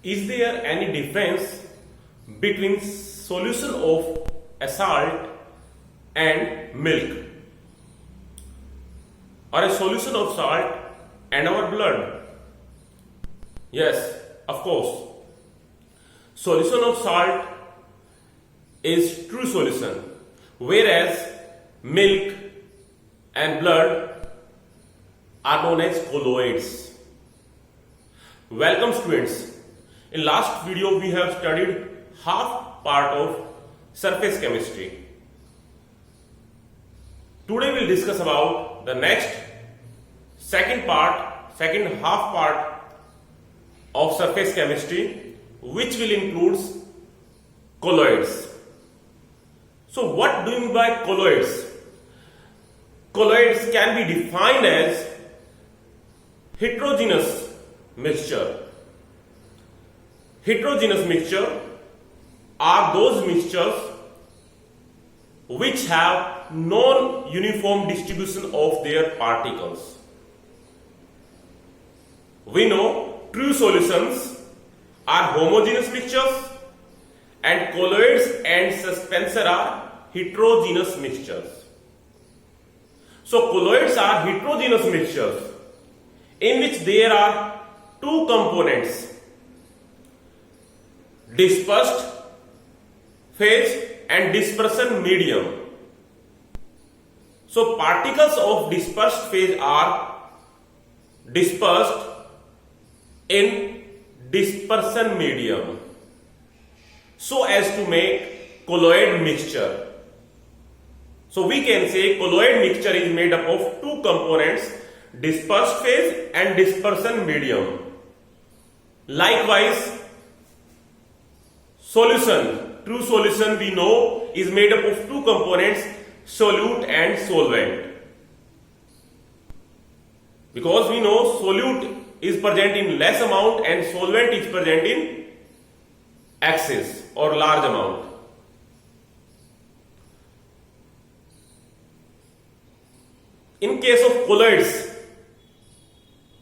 Is there any difference between solution of a salt and milk, or a solution of salt and our blood? Yes, of course. Solution of salt is true solution, whereas milk and blood are known as colloids. Welcome students. In last video we have studied half part of surface chemistry. Today we'll discuss about the next second half part of surface chemistry, which will include colloids. So what do you mean by colloids? Colloids can be defined as heterogeneous mixture. Heterogeneous mixture are those mixtures which have non-uniform distribution of their particles. We know true solutions are homogeneous mixtures and colloids and suspensor are heterogeneous mixtures. So colloids are heterogeneous mixtures in which there are two components, dispersed phase and dispersion medium. So particles of dispersed phase are dispersed in dispersion medium so as to make colloid mixture. So we can say colloid mixture is made up of two components, dispersed phase and dispersion medium. Likewise, true solution we know is made up of two components, solute and solvent. Because we know solute is present in less amount and solvent is present in excess or large amount. In case of colloids,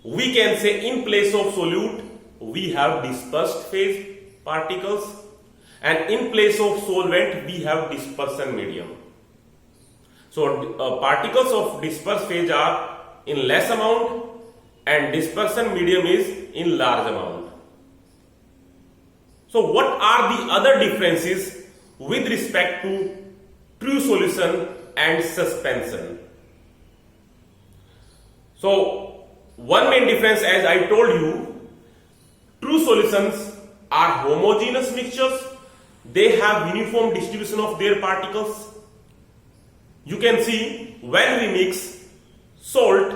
we can say in place of solute we have dispersed phase particles, and in place of solvent we have dispersion medium. So particles of dispersed phase are in less amount and dispersion medium is in large amount. So what are the other differences with respect to true solution and suspension? So one main difference, as I told you, true solutions are homogeneous mixtures. They have uniform distribution of their particles. You can see when we mix salt,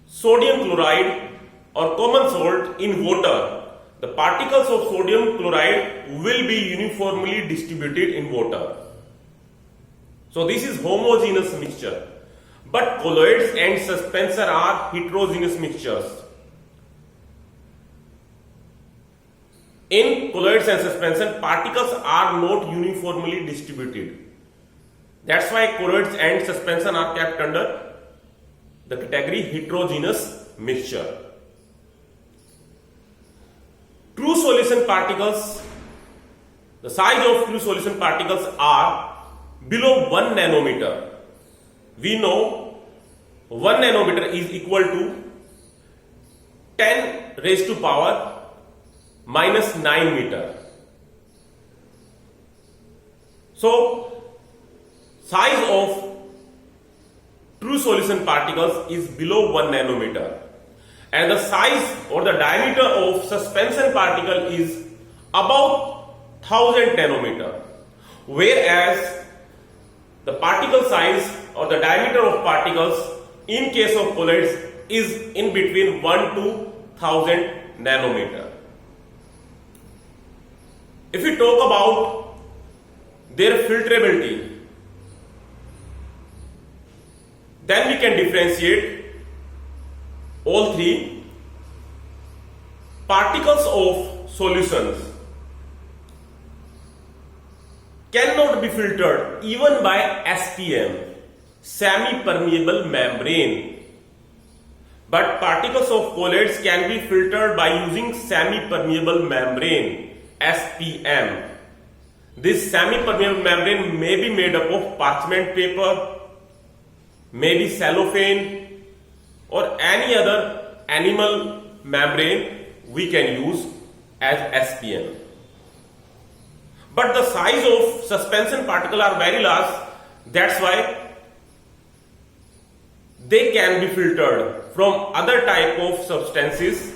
sodium chloride or common salt in water, the particles of sodium chloride will be uniformly distributed in water. So this is homogeneous mixture. But colloids and suspensor are heterogeneous mixtures. In colloids and suspension, particles are not uniformly distributed. That's why colloids and suspension are kept under the category heterogeneous mixture. True solution particles, the size of true solution particles are below 1 nanometer. We know 1 nanometer is equal to 10 raised to power minus 9 meter. So size of true solution particles is below 1 nanometer, and the size or the diameter of suspension particle is about 1000 nanometer, whereas the particle size or the diameter of particles in case of colloids is in between 1 to 1000 nanometer. If we talk about their filtrability, then we can differentiate all three. Particles of solutions cannot be filtered even by SPM, semi-permeable membrane. But particles of colloids can be filtered by using semi-permeable membrane, SPM. This semi-permeable membrane may be made up of parchment paper, maybe cellophane, or any other animal membrane we can use as SPM. But the size of suspension particles are very large, that's why they can be filtered from other type of substances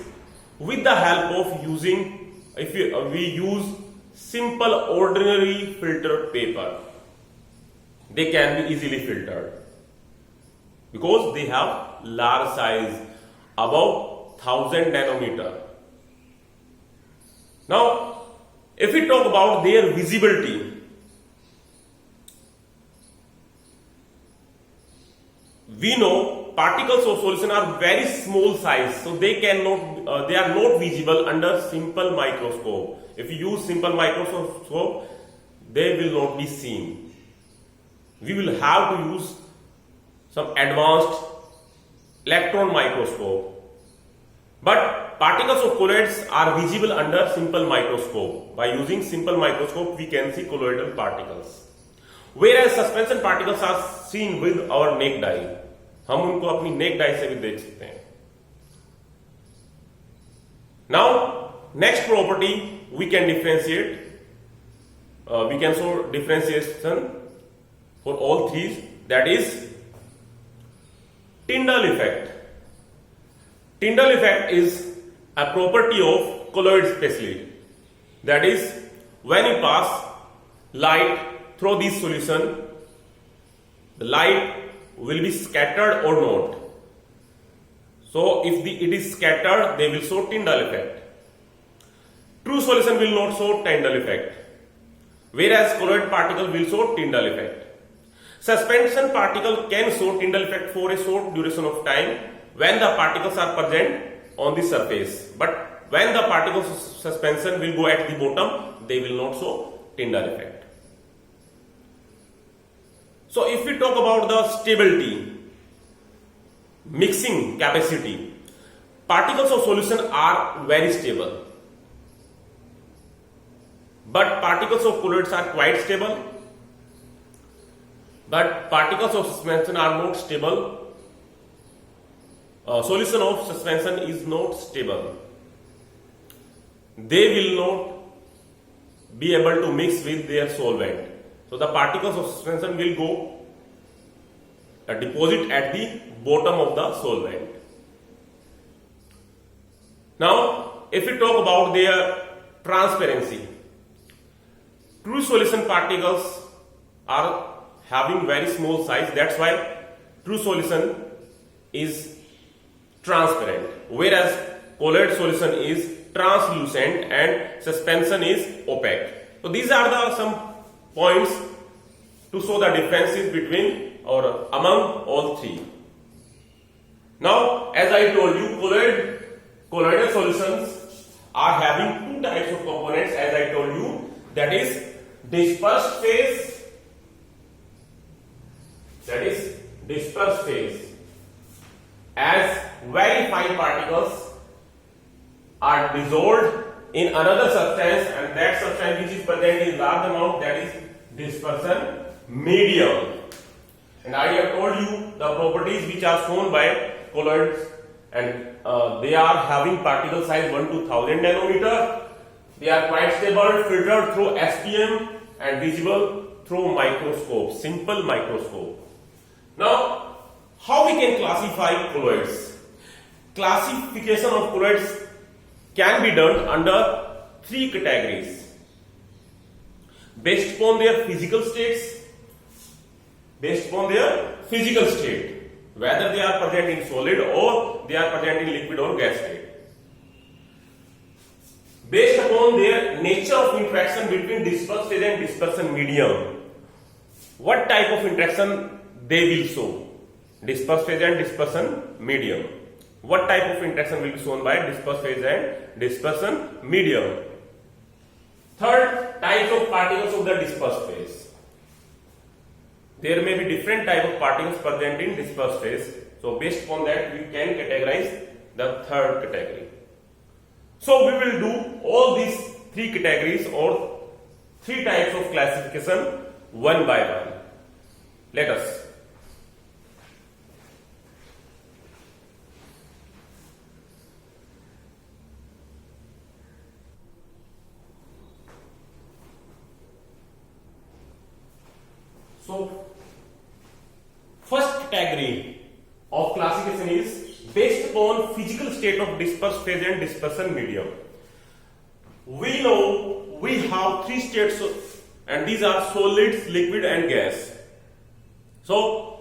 with the help of using, if we use simple ordinary filter paper. They can be easily filtered because they have large size, above 1000 nanometer. Now, if we talk about their visibility, we know particles of solution are very small size, so they are not visible under simple microscope. If you use simple microscope, they will not be seen. We will have to use some advanced electron microscope. But particles of colloids are visible under simple microscope. By using simple microscope, we can see colloidal particles. Whereas suspension particles are seen with our naked eye. हम उनको अपनी necked आई से भी देख सकते हैं. Now, next property we can differentiate. We can show differentiation for all three. That is Tyndall effect. Tyndall effect is a property of colloid specially. That is, when you pass light through this solution, the light will be scattered or not. So if it is scattered, they will show Tyndall effect. True solution will not show Tyndall effect, whereas colloid particle will show Tyndall effect. Suspension particle can show Tyndall effect for a short duration of time when the particles are present on the surface, but when the particles of suspension will go at the bottom, they will not show Tyndall effect. So if we talk about the stability, mixing capacity, particles of solution are very stable, but particles of colloids are quite stable, but particles of suspension are not stable. Solution of suspension is not stable. They will not be able to mix with their solvent. So the particles of suspension will go deposit at the bottom of the solvent. Now, if we talk about their transparency, true solution particles are having very small size. That's why true solution is transparent, whereas colloid solution is translucent and suspension is opaque. So these are some points to show the differences between or among all three. Now, as I told you, colloidal solutions are having two types of components, as I told you, that is dispersed phase, as very fine particles are dissolved in another substance, and that substance which is present in large amount, that is dispersion medium. And I have told you the properties which are shown by colloids, and they are having particle size 1 to 1000 nanometer. They are quite stable, filtered through SPM and visible through microscope, simple microscope. Now, how we can classify colloids? Classification of colloids can be done under three categories based upon their physical states, whether they are present in solid or they are present in liquid or gas state, based upon their nature of interaction between dispersed phase and dispersion medium. What type of interaction they will show? Dispersed phase and dispersion medium. What type of interaction will be shown by dispersed phase and dispersion medium? Third, types of particles of the dispersed phase. There may be different type of particles present in dispersed phase. So based upon that, we can categorize the third category. So we will do all these three categories or three types of classification one by one. Let us. So first category of classification is based upon physical state of dispersed phase and dispersion medium. We know we have three states and these are solids, liquid and gas. So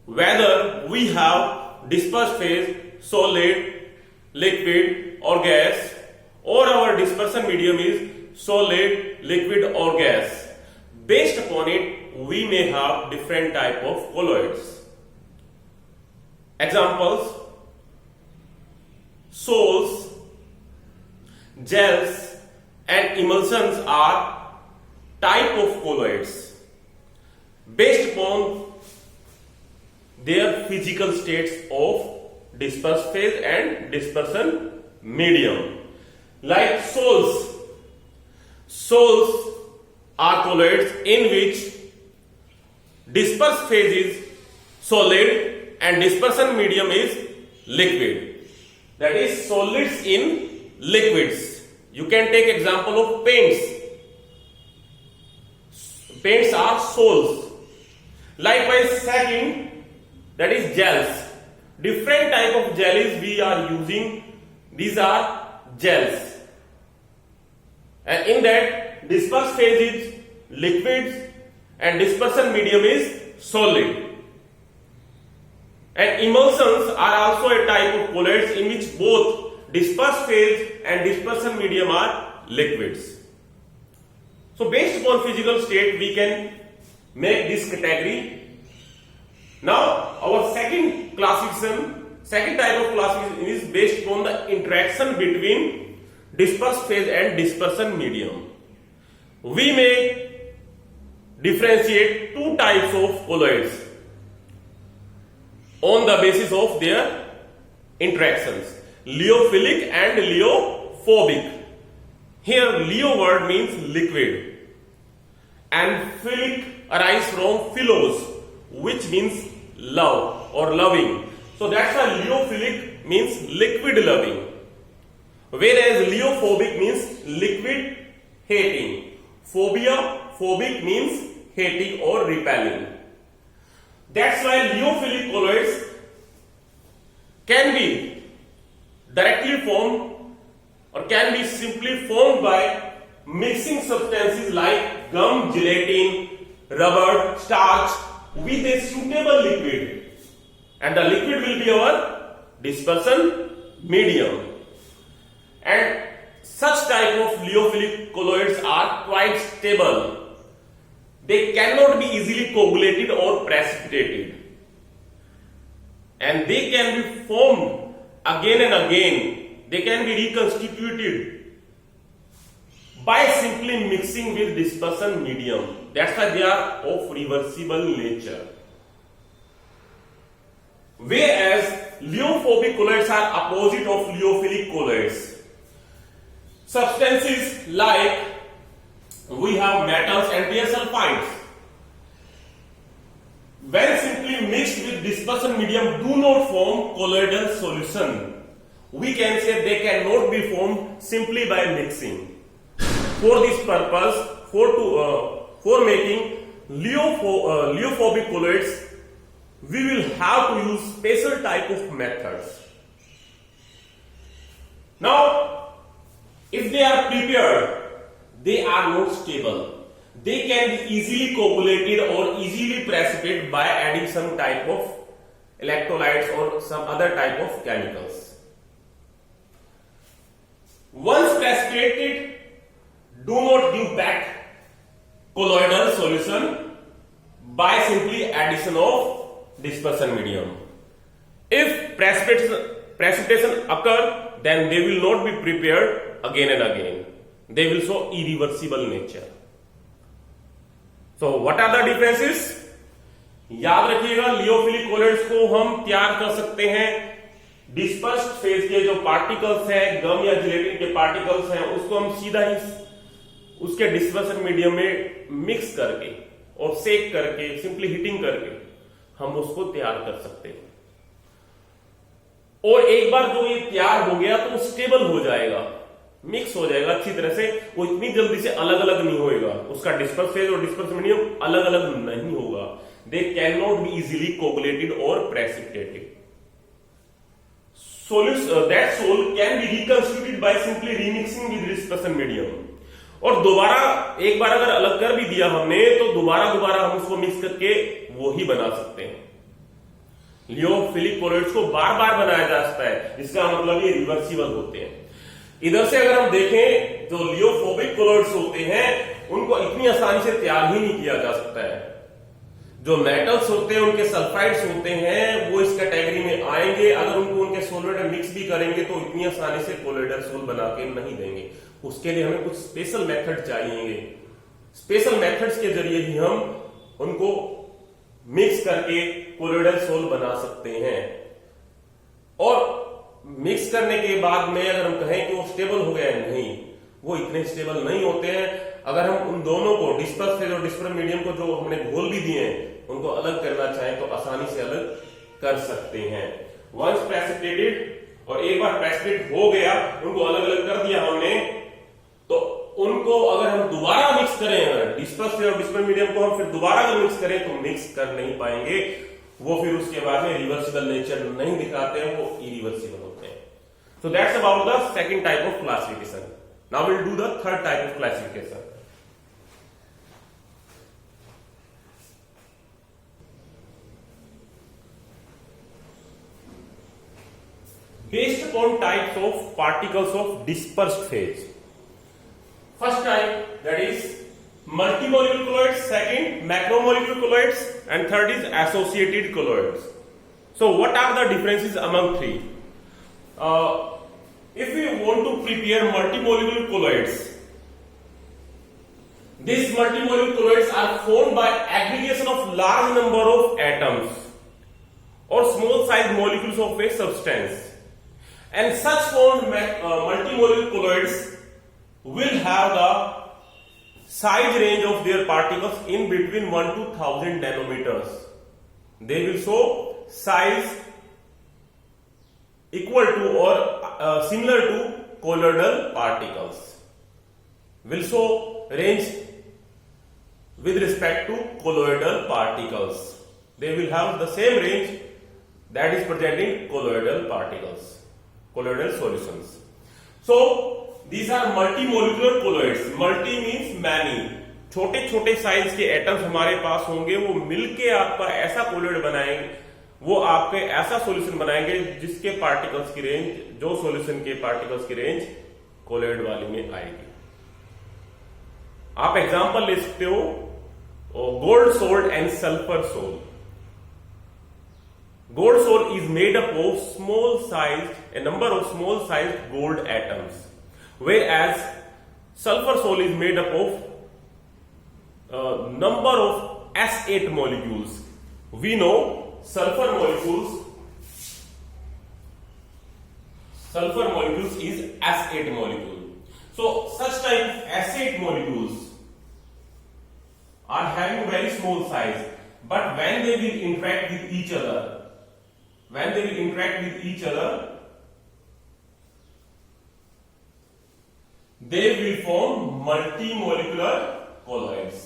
whether we have dispersed phase, solid, liquid or gas, or our dispersion medium is solid, liquid or gas, based upon it we may have different type of colloids. Examples: sols, gels and emulsions are type of colloids based upon their physical states of dispersed phase and dispersion medium. Like sols are colloids in which dispersed phase is solid and dispersion medium is liquid. That is solids in liquids. You can take example of paints. Paints are sols. Likewise, second, that is gels. Different type of jellies we are using. These are gels. And in that, dispersed phase is liquids and dispersion medium is solid. And emulsions are also a type of colloids in which both dispersed phase and dispersion medium are liquids. So based upon physical state we can make this category. Now our second type of classification is based upon the interaction between dispersed phase and dispersion medium. We may differentiate two types of colloids on the basis of their interactions: lyophilic and lyophobic. Here lyo word means liquid and philic arise from philos, which means love or loving. So that's why lyophilic means liquid loving, whereas lyophobic means liquid hating. Phobic means hating or repelling. That's why lyophilic colloids can be directly formed or can be simply formed by mixing substances like gum, gelatin, rubber, starch with a suitable liquid, and the liquid will be our dispersion medium. And such type of lyophilic colloids are quite stable. They cannot be easily coagulated or precipitated, and they can be formed again and again. They can be reconstituted by simply mixing with dispersion medium. That's why they are of reversible nature. Whereas lyophobic colloids are opposite of lyophilic colloids. Substances like we have metals and their sulfides, when simply mixed with dispersion medium, do not form colloidal solution. We can say they cannot be formed simply by mixing. For this purpose, for making lyophobic colloids, we will have to use special type of methods. Now, if they are prepared, they are not stable. They can be easily coagulated or easily precipitated by adding some type of electrolytes or some other type of chemicals. Once precipitated, do not give back colloidal solution by simply addition of dispersion medium. If precipitation occur, then they will not be prepared again and again. They will show irreversible nature. So what are the differences? याद रखिएगा, लियोफिलिक colloids को हम तैयार कर सकते हैं dispersed phase के जो पार्टिकल्स हैं, गम या जिलेटिन के पार्टिकल्स हैं, उसको हम सीधा ही उसके डिस्पर्सन मीडियम में मिक्स करके और सेक करके, सिंपली हीटिंग करके हम उसको तैयार कर सकते हैं। और एक बार जो ये तैयार हो गया तो स्टेबल हो जाएगा, मिक्स हो जाएगा अच्छी तरह से, वो इतनी जल्दी से अलग अलग नहीं होएगा, उसका डिस्पर्स फेज और डिस्पर्स मीडियम अलग अलग नहीं होगा। They can not be easily coagulated और precipitated. That sole can be reconstituted by simply remixing with dispersion medium। और दोबारा एक बार अगर अलग कर भी दिया हमने तो दोबारा हम उसको मिक्स करके वो ही बना सकते हैं। लियोफिलिक कोलॉइड्स को बार बार बनाया जा सकता है, इसका मतलब ये रिवर्सिबल होते हैं। इधर से अगर हम देखें, जो लियोफोबिक कोलॉइड्स होते हैं उनको इतनी आसानी से तैयार ही नहीं किया जा सकता है। जो मेटल्स होते हैं, उनके सल्फाइड्स होते हैं, वो इस कैटेगरी में आएंगे। अगर उनको उनके सोलवेंट में मिक्स भी करेंगे तो इतनी आसानी से कोलोइडल सोल बना के नहीं देंगे। उसके लिए हमें कुछ स्पेशल मेथड चाहिए। स्पेशल मेथड्स के जरिए ही हम उनको मिक्स करके कोलोइडल सोल बना सकते हैं। और मिक्स करने के बाद में अगर हम कहें कि वो स्टेबल हो गया, नहीं, वो इतने स्टेबल नहीं होते हैं। अगर हम उन दोनों को, डिस्पर्स फेज और डिस्पर्स मीडियम को जो हमने घोल भी दिए हैं, उनको अलग करना चाहें तो आसानी से अलग कर सकते हैं। वंस प्रेसिपिटेटेड, और एक बार प्रेसिपिटेट हो गया, उनको अलग अलग कर दिया हमने, तो उनको अगर हम दोबारा मिक्स करें, अगर डिस्पर्स फेज और डिस्पर्स मीडियम को हम फिर दोबारा अगर मिक्स करें तो मिक्स कर नहीं पाएंगे। वो फिर उसके बाद में रिवर्सिबल नेचर नहीं दिखाते हैं, वो इरिवर्सिबल होते हैं। So that's about the second type of classification. Now will do the third type of classification. Based upon types of particles of dispersed phase. First type, that is multimolecular colloids, second macromolecular colloids, and third is associated colloids. So what are the differences among three? If we want to prepare multimolecular colloids, these multimolecular colloids are formed by aggregation of large number of atoms or small size molecules of a substance. And such formed multimolecular colloids will have the size range of their particles in between 1 to 1000 nanometers. They will show size equal to or similar to colloidal particles. Will show range with respect to colloidal particles. They will have the same range that is present in colloidal particles. Colloidal solutions. So these are multimolecular colloids. Multi means many. छोटे छोटे size के atoms हमारे पास होंगे, वो मिलके आपका ऐसा colloid बनाएंगे, वो आपके ऐसा सॉल्यूशन बनाएंगे जिसके पार्टिकल्स की रेंज, जो सॉल्यूशन के पार्टिकल्स की रेंज कोलोइड वाली में आएगी। आप एग्जांपल ले सकते हो, gold salt and sulphur salt. Gold salt is made up of a number of small sized gold atoms, whereas sulfur salt is made up of a number of S8 molecules. We know sulfur molecules is S8 molecule. So such type of S8 molecules are having very small size, but when they will interact with each other, they will form multimolecular colloids.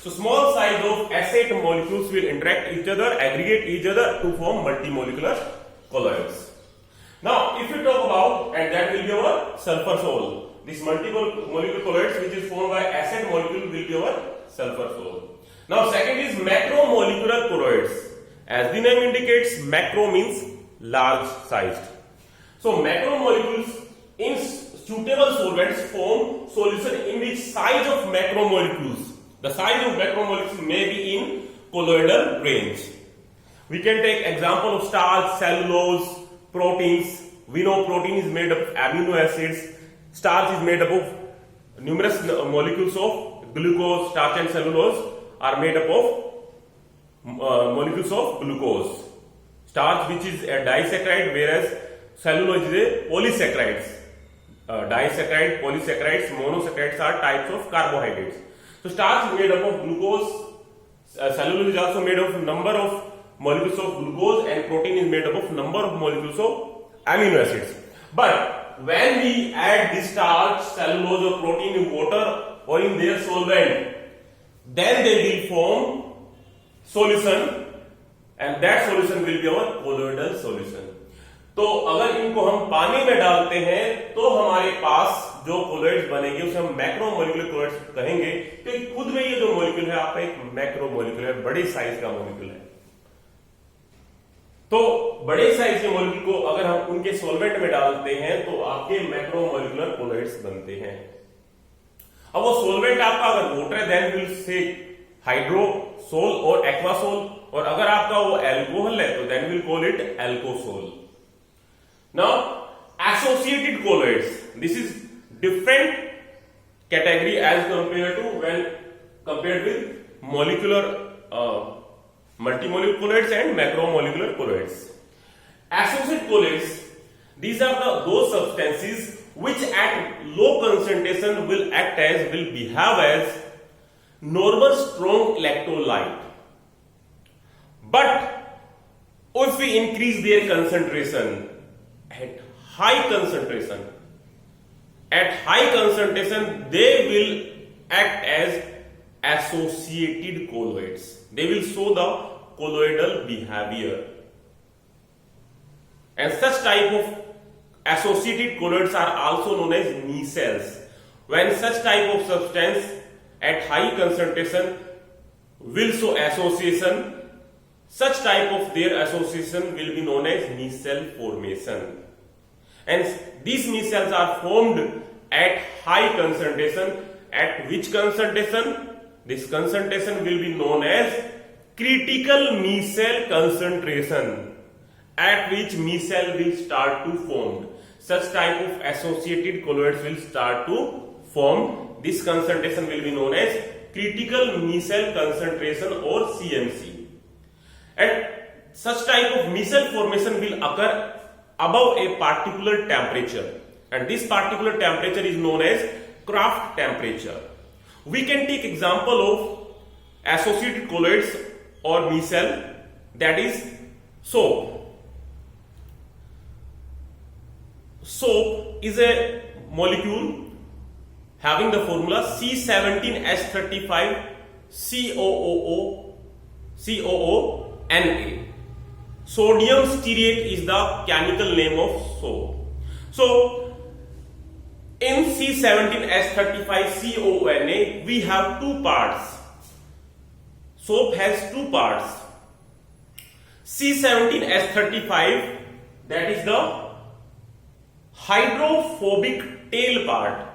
So small size of S8 molecules will interact each other, aggregate each other to form multimolecular colloids. Now if you talk about, and that will be our sulfur sol. This multimolecular colloids which is formed by S8 molecule will be our sulfur sol. Now second is macromolecular colloids. As the name indicates, macro means large sized. So macromolecules in suitable solvents form solution in which size of macromolecules, the size of macromolecules may be in colloidal range. We can take example of starch, cellulose, proteins. We know protein is made up of amino acids. Starch is made up of numerous molecules of glucose, starch and cellulose. are made up of molecules of glucose. Starch, which is a disaccharide, whereas cellulose is a polysaccharides. Disaccharide, polysaccharides, monosaccharides are types of carbohydrates. So starch is made up of glucose. Cellulose is also made of number of molecules of glucose, and protein is made up of number of molecules of amino acids. But when we add this starch, cellulose or protein in water or in their solvent, then they will form solution, and that solution will be our colloidal solution. तो अगर इनको हम पानी में डालते हैं तो हमारे पास जो कोलोइड्स बनेंगे उसे हम मैक्रोमोलिकुलर कोलोइड्स कहेंगे, क्योंकि खुद में ये जो मॉलिक्यूल है आपका एक मैक्रोमोलिक्यूल है, बड़े साइज का मॉलिक्यूल है। तो बड़े साइज के मॉलिक्यूल को अगर हम उनके सॉल्वेंट में डालते हैं तो आपके मैक्रोमोलिकुलर कोलोइड्स बनते हैं। अब वो सॉल्वेंट आपका अगर वाटर है देन विल से हाइड्रोसोल और एक्वासोल, और अगर आपका वो एल्कोहल है तो then we'll call it alcosol. Now associated colloids, this is different category as compared with molecular multimolecular colloids and macromolecular colloids. Associated colloids, these are those substances which at low concentration will behave as normal strong electrolyte, but if we increase their concentration at high concentration, they will act as associated colloids. They will show the colloidal behavior, and such type of associated colloids are also known as micelles. When such type of substance at high concentration will show association, such type of their association will be known as micelle formation. And these micelles are formed at high concentration. At which concentration? This concentration will be known as critical micelle concentration, at which micelle will start to form. Such type of associated colloids will start to form. This concentration will be known as critical micelle concentration or CMC. And such type of micelle formation will occur above a particular temperature, and this particular temperature is known as Kraft temperature. We can take example of associated colloids or micelle, that is soap. Soap is a molecule having the formula C17H35 COONA. Sodium stearate is the chemical name of soap. So in C17H35CONA we have two parts. Soap has two parts. C17H35, that is the hydrophobic tail part,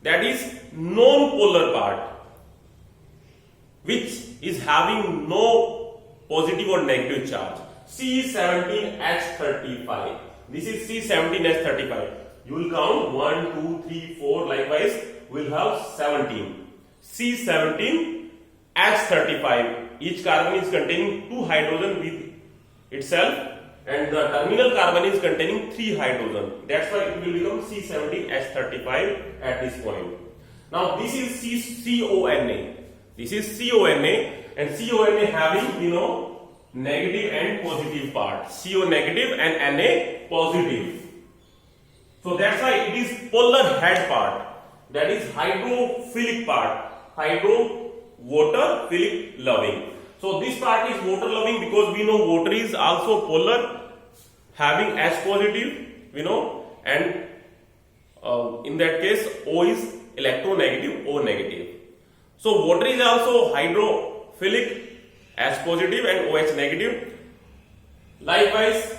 that is non-polar part, which is having no positive or negative charge. C17H35. This is C17H35. You will count 1, 2, 3, 4. Likewise, we will have 17. C17H35. Each carbon is containing 2 hydrogen with itself, and the terminal carbon is containing 3 hydrogen. That's why it will become C17H35 at this point. Now this is CONA. This is CONA, and CONA having negative and positive part. CO negative and Na positive. So that's why it is polar head part. That is hydrophilic part. Water philic loving. So this part is water loving because we know water is also polar, having H positive, and in that case O is electronegative, O negative. So water is also hydrophilic, H positive and OH negative. Likewise,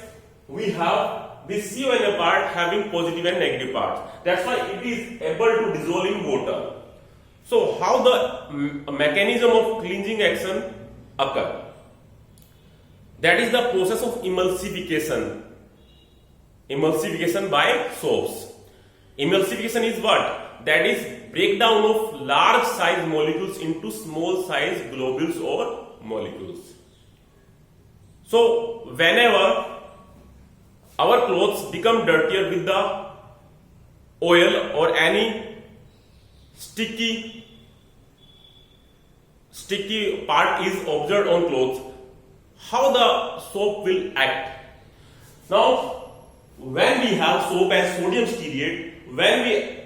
we have this CONA part having positive and negative parts. That's why it is able to dissolve in water. So how the mechanism of cleansing action occur? That is the process of emulsification by soaps. Emulsification is what? that is breakdown of large size molecules into small size globules or molecules. So whenever our clothes become dirtier with the oil or any sticky part is observed on clothes, how the soap will act? Now when we have soap as sodium stearate, when we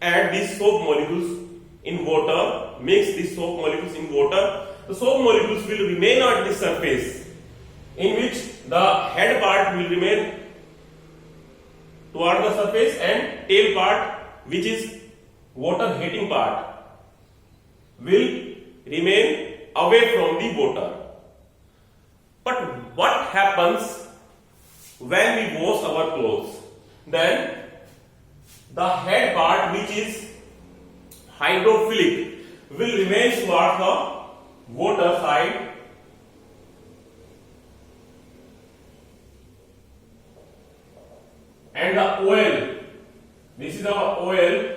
add these soap molecules in water, mix these soap molecules in water, the soap molecules will remain on the surface, in which the head part will remain toward the surface and tail part, which is water heating part, will remain away from the water. But what happens when we wash our clothes? Then the head part, which is hydrophilic, will remain towards the water side, and the oil, this is our oil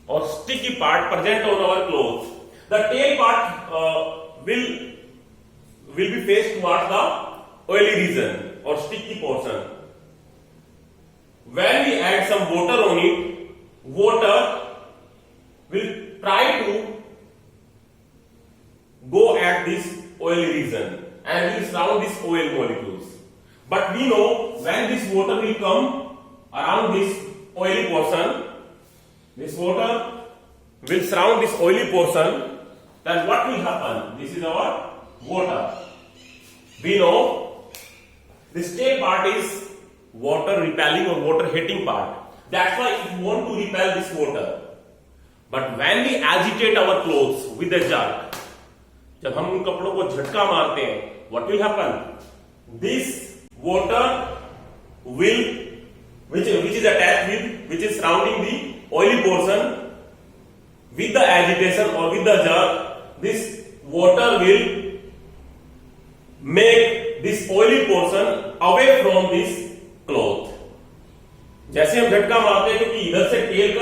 or sticky part present on our clothes. The tail part will be faced towards the oily region or sticky portion. When we add some water on it, water will try to go at this oily region and will surround these oil molecules. But we know when this water will come around this oily portion, this water will surround this oily portion, then what will happen? This is our water. We know this tail part is water repelling or water heating part. That's why it want to repel this water. But when we agitate our clothes with a jerk, जब हम उन कपड़ों को झटका मारते हैं, what will happen? This water will, which is attached with, which is surrounding the oily portion, with the agitation or with the jerk, this water will make this oily portion away from this cloth. जैसे हम झटका मारते हैं क्योंकि इधर से tell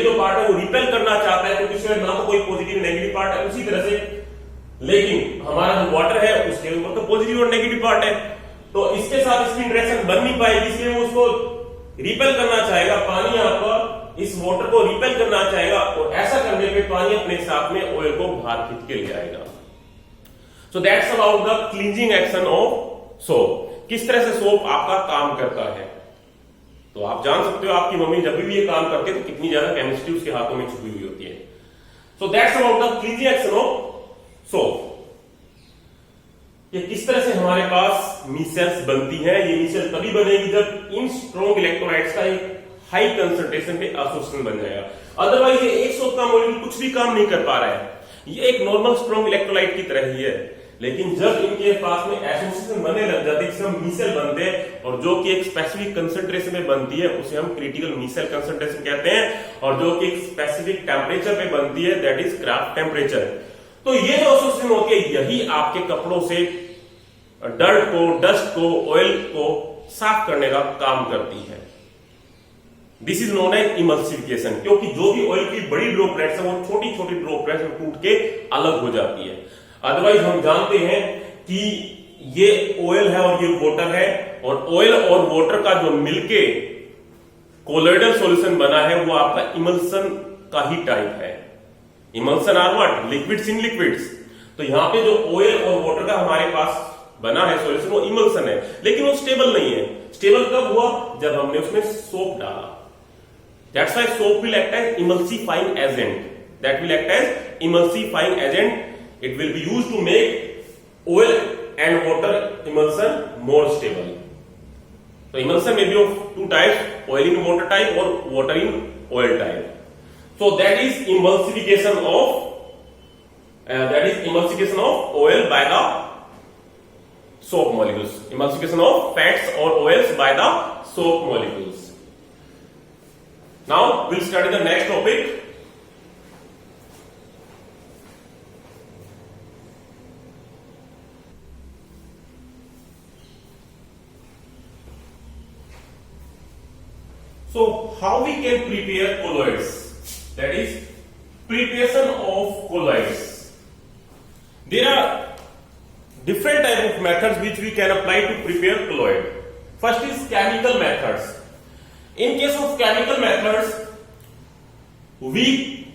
जो part है वो रिपेल करना चाहता है, क्योंकि इसमें ना तो कोई पॉजिटिव नेगेटिव पार्ट है, उसी तरह से लेकिन हमारा जो वाटर है उसके ऊपर तो पॉजिटिव और नेगेटिव पार्ट है, तो इसके साथ इसकी इंटरेक्शन बन नहीं पाएगी, इसलिए वो उसको रिपेल करना चाहेगा। पानी यहाँ पर इस वाटर को रिपेल करना चाहेगा और ऐसा करने पे पानी अपने साथ में ऑयल को बाहर खींच के ले जाएगा। So that's about the cleansing action of soap. किस तरह से सोप आपका काम करता है, तो आप जान सकते हो आपकी मम्मी जब भी ये काम करती है तो कितनी ज्यादा केमिस्ट्री उसके हाथों में छुपी हुई होती है। So that's about the cleansing action of soap. ये किस तरह से हमारे पास मिसेल्स बनती है, ये मिसेल तभी बनेगी जब इन स्ट्रॉन्ग इलेक्ट्रोलाइट्स का एक हाई कंसंट्रेशन पे एसोसिएशन बन जाएगा। अदरवाइज ये एक सोप का मॉलिक्यूल कुछ भी काम नहीं कर पा रहा है, ये एक नॉर्मल स्ट्रॉन्ग इलेक्ट्रोलाइट की तरह ही है, लेकिन जब इनके पास में एसोसिएशन बनने लग जाती है, जिसे हम मिसेल बनते हैं और जो कि एक स्पेसिफिक कंसंट्रेशन में बनती है उसे हम क्रिटिकल मिसेल कंसंट्रेशन कहते हैं, और जो कि एक स्पेसिफिक टेम्परेचर पे बनती है दैट इज क्राफ्ट टेम्परेचर। तो ये जो एसोसिएशन होती है यही आपके कपड़ों से डर्ट को, डस्ट को, ऑयल को साफ करने का काम करती है। This is known as emulsification, क्योंकि जो भी ऑयल की बड़ी ड्रॉपलेट्स है वो छोटी छोटी ड्रॉपलेट्स में टूट के अलग हो जाती है। अदरवाइज हम जानते हैं कि ये ऑयल है और ये वाटर है, और ऑयल और वाटर का जो मिलके कोलोइडल सॉल्यूशन बना है वो आपका इमल्सन का ही टाइप है। Emulsion are what? Liquids in liquids. तो यहां पे जो ऑयल और वाटर का हमारे पास बना है सॉल्यूशन वो इमल्सन है, लेकिन वो स्टेबल नहीं है। स्टेबल कब हुआ? जब हमने उसमें सोप डाला। That's why soap will act as emulsifying agent. That will act as emulsifying agent. It will be used to make oil and water emulsion more stable. So emulsion may be of two types: oil in water type or water in oil type. So that is emulsification of oil by the soap molecules. Emulsification of fats or oils by the soap molecules. Now we'll study the next topic. So how we can prepare colloids? That is preparation of colloids. There are different type of methods which we can apply to prepare colloid. First is chemical methods. In case of chemical methods, we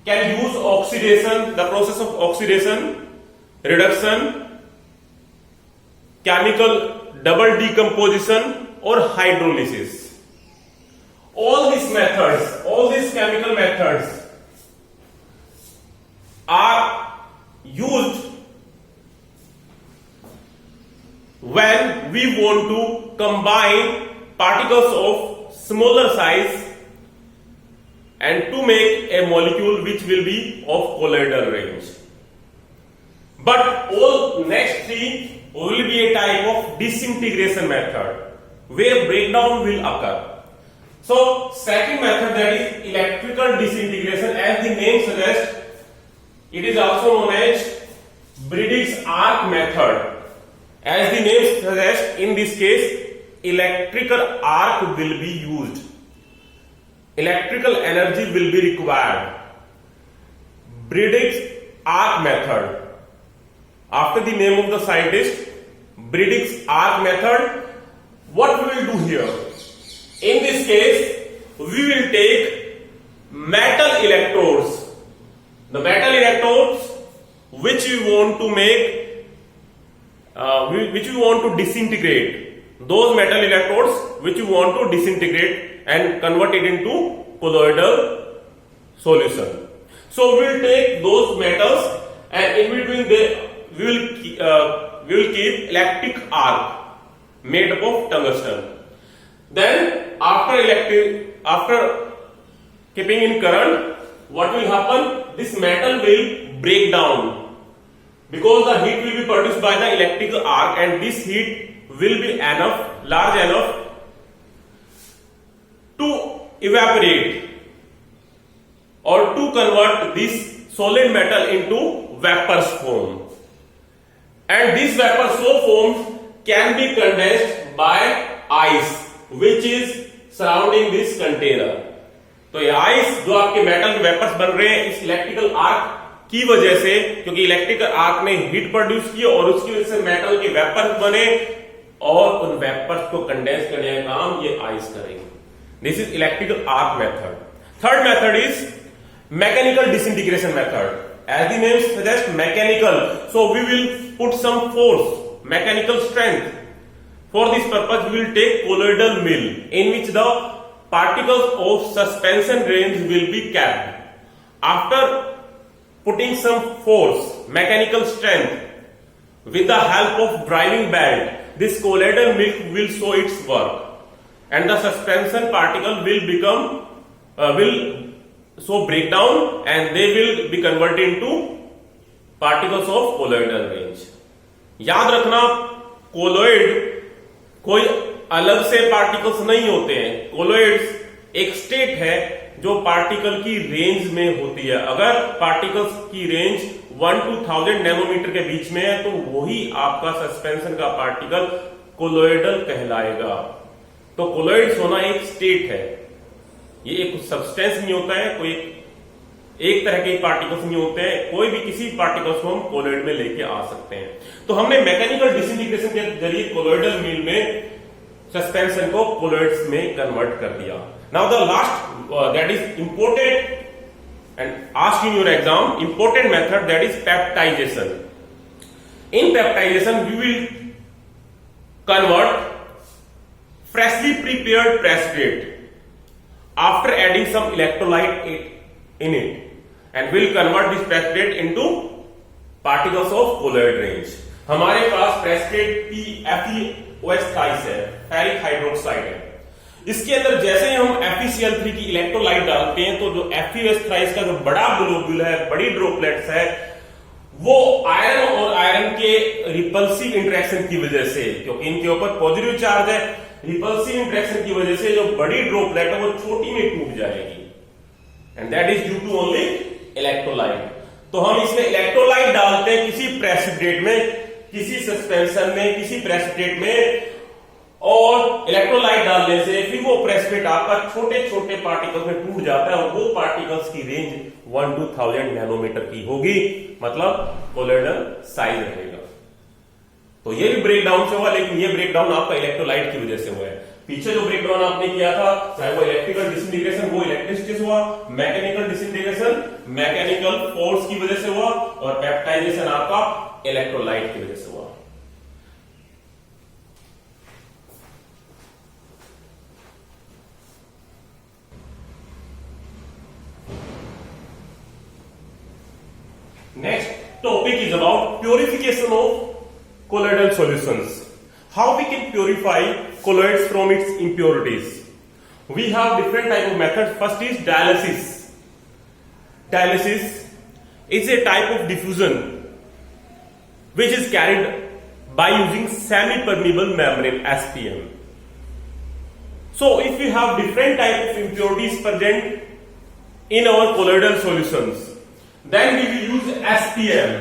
can use oxidation, the process of oxidation, reduction, chemical double decomposition or hydrolysis. All these methods, all these chemical methods are used when we want to combine particles of smaller size and to make a molecule which will be of colloidal range. But all next three will be a type of disintegration method where breakdown will occur. So second method, that is electrical disintegration, as the name suggests, it is also known as Briggs arc method. As the name suggests, in this case electrical arc will be used. Electrical energy will be required. Briggs arc method. After the name of the scientist, Briggs arc method. What we will do here? In this case, we will take metal electrodes. The metal electrodes which we want to make, which we want to disintegrate. Those metal electrodes which we want to disintegrate and convert it into colloidal solution. So we will take those metals and in between we will keep electric arc made up of tungsten. Then after keeping in current, what will happen? This metal will break down because the heat will be produced by the electrical arc, and this heat will be large enough to evaporate or to convert this solid metal into vapors form. And this vapors form can be condensed by ice which is surrounding this container. तो ये ice जो आपके metal vapours बन रहे हैं इस electrical arc की वजह से, क्योंकि इलेक्ट्रिकल आर्क ने हीट प्रोड्यूस की और उसकी वजह से मेटल के वेपर्स बने और उन वेपर्स को कंडेंस करने का काम ये आइस करेंगे. This is electrical arc method. Third method is mechanical disintegration method. As the name suggests, mechanical. So we will put some force, mechanical strength. For this purpose, we will take colloidal mill in which the particles of suspension range will be kept. After putting some force, mechanical strength, with the help of driving belt, this colloidal mill will show its work, and the suspension particle will break down and they will be converted into particles of colloidal range. याद रखना, colloid कोई अलग से particles नहीं होते हैं. Colloids एक state है जो पार्टिकल की रेंज में होती है. अगर पार्टिकल्स की रेंज 1 to 1000 नैनोमीटर के बीच में है तो वही आपका सस्पेंशन का पार्टिकल कोलोइडल कहलाएगा. तो कोलोइड्स होना एक स्टेट है, ये एक सब्सटेंस नहीं होता है, कोई एक तरह के पार्टिकल्स नहीं होते हैं. कोई भी किसी पार्टिकल्स को हम कोलोइड में लेके आ सकते हैं. तो हमने मैकेनिकल डिसइंटीग्रेशन के जरिए कोलोइडल मिल में सस्पेंशन को कोलोइड्स में कन्वर्ट कर दिया. Now the last that is important and asked in your exam, important method, that is peptization. In peptization we will convert freshly prepared precipitate after adding some electrolyte in it and will convert this precipitate into particles of colloid range. हमारे पास precipitate FeOH thrice है, ferric hydroxide है. इसके अंदर जैसे ही हम FeCl3 की electrolyte डालते हैं तो जो FeOH थ्राइस का जो बड़ा ग्लोब्यूल है, बड़ी ड्रॉपलेट्स है, वो आयरन और आयरन के रिपल्सिव इंटरेक्शन की वजह से, क्योंकि इनके ऊपर पॉजिटिव चार्ज है, रिपल्सिव इंटरेक्शन की वजह से जो बड़ी ड्रॉपलेट है वो छोटी में टूट जाएगी. And that is due to only electrolyte. तो हम इसमें इलेक्ट्रोलाइट डालते हैं किसी प्रेसिपिटेट में, किसी सस्पेंशन में, किसी प्रेसिपिटेट में, और इलेक्ट्रोलाइट डालने से फिर वो प्रेसिपिटेट आपका छोटे छोटे पार्टिकल्स में टूट जाता है और वो पार्टिकल्स की रेंज 1 to 1000 नैनोमीटर की होगी, मतलब कोलोइडल साइज रहेगा। तो ये भी ब्रेकडाउन से हुआ, लेकिन ये ब्रेकडाउन आपका इलेक्ट्रोलाइट की वजह से हुआ है। पीछे जो ब्रेकडाउन आपने किया था, चाहे वो इलेक्ट्रिकल डिसइंटीग्रेशन वो इलेक्ट्रिसिटी से हुआ, मैकेनिकल डिसइंटीग्रेशन मैकेनिकल फोर्स की वजह से हुआ, और पेप्टाइजेशन आपका इलेक्ट्रोलाइट की वजह से हुआ। Next topic is about purification of colloidal solutions. How we can purify colloids from its impurities? We have different type of methods. First is dialysis. Dialysis is a type of diffusion which is carried by using semi-permeable membrane SPM. So if we have different type of impurities present in our colloidal solutions, then we will use SPM.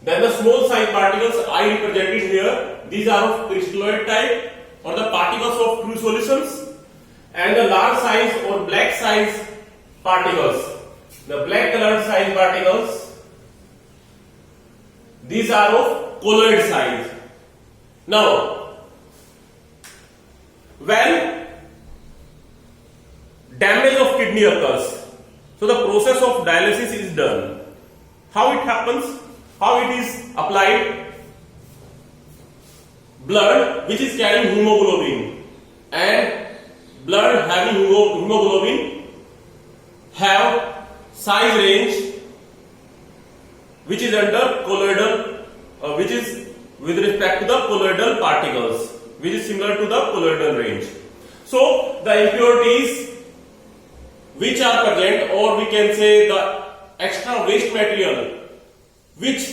Then the small size particles I represented here, these are of crystalloid type or the particles of true solutions, and the large size or black size particles, the black colored size particles, these are of colloid size. Now, when damage of kidney occurs, so the process of dialysis is done. How it happens? How it is applied? Blood which is carrying hemoglobin and blood having hemoglobin have size range which is under colloidal, which is with respect to the colloidal particles, which is similar to the colloidal range. So the impurities which are present, or we can say the extra waste material which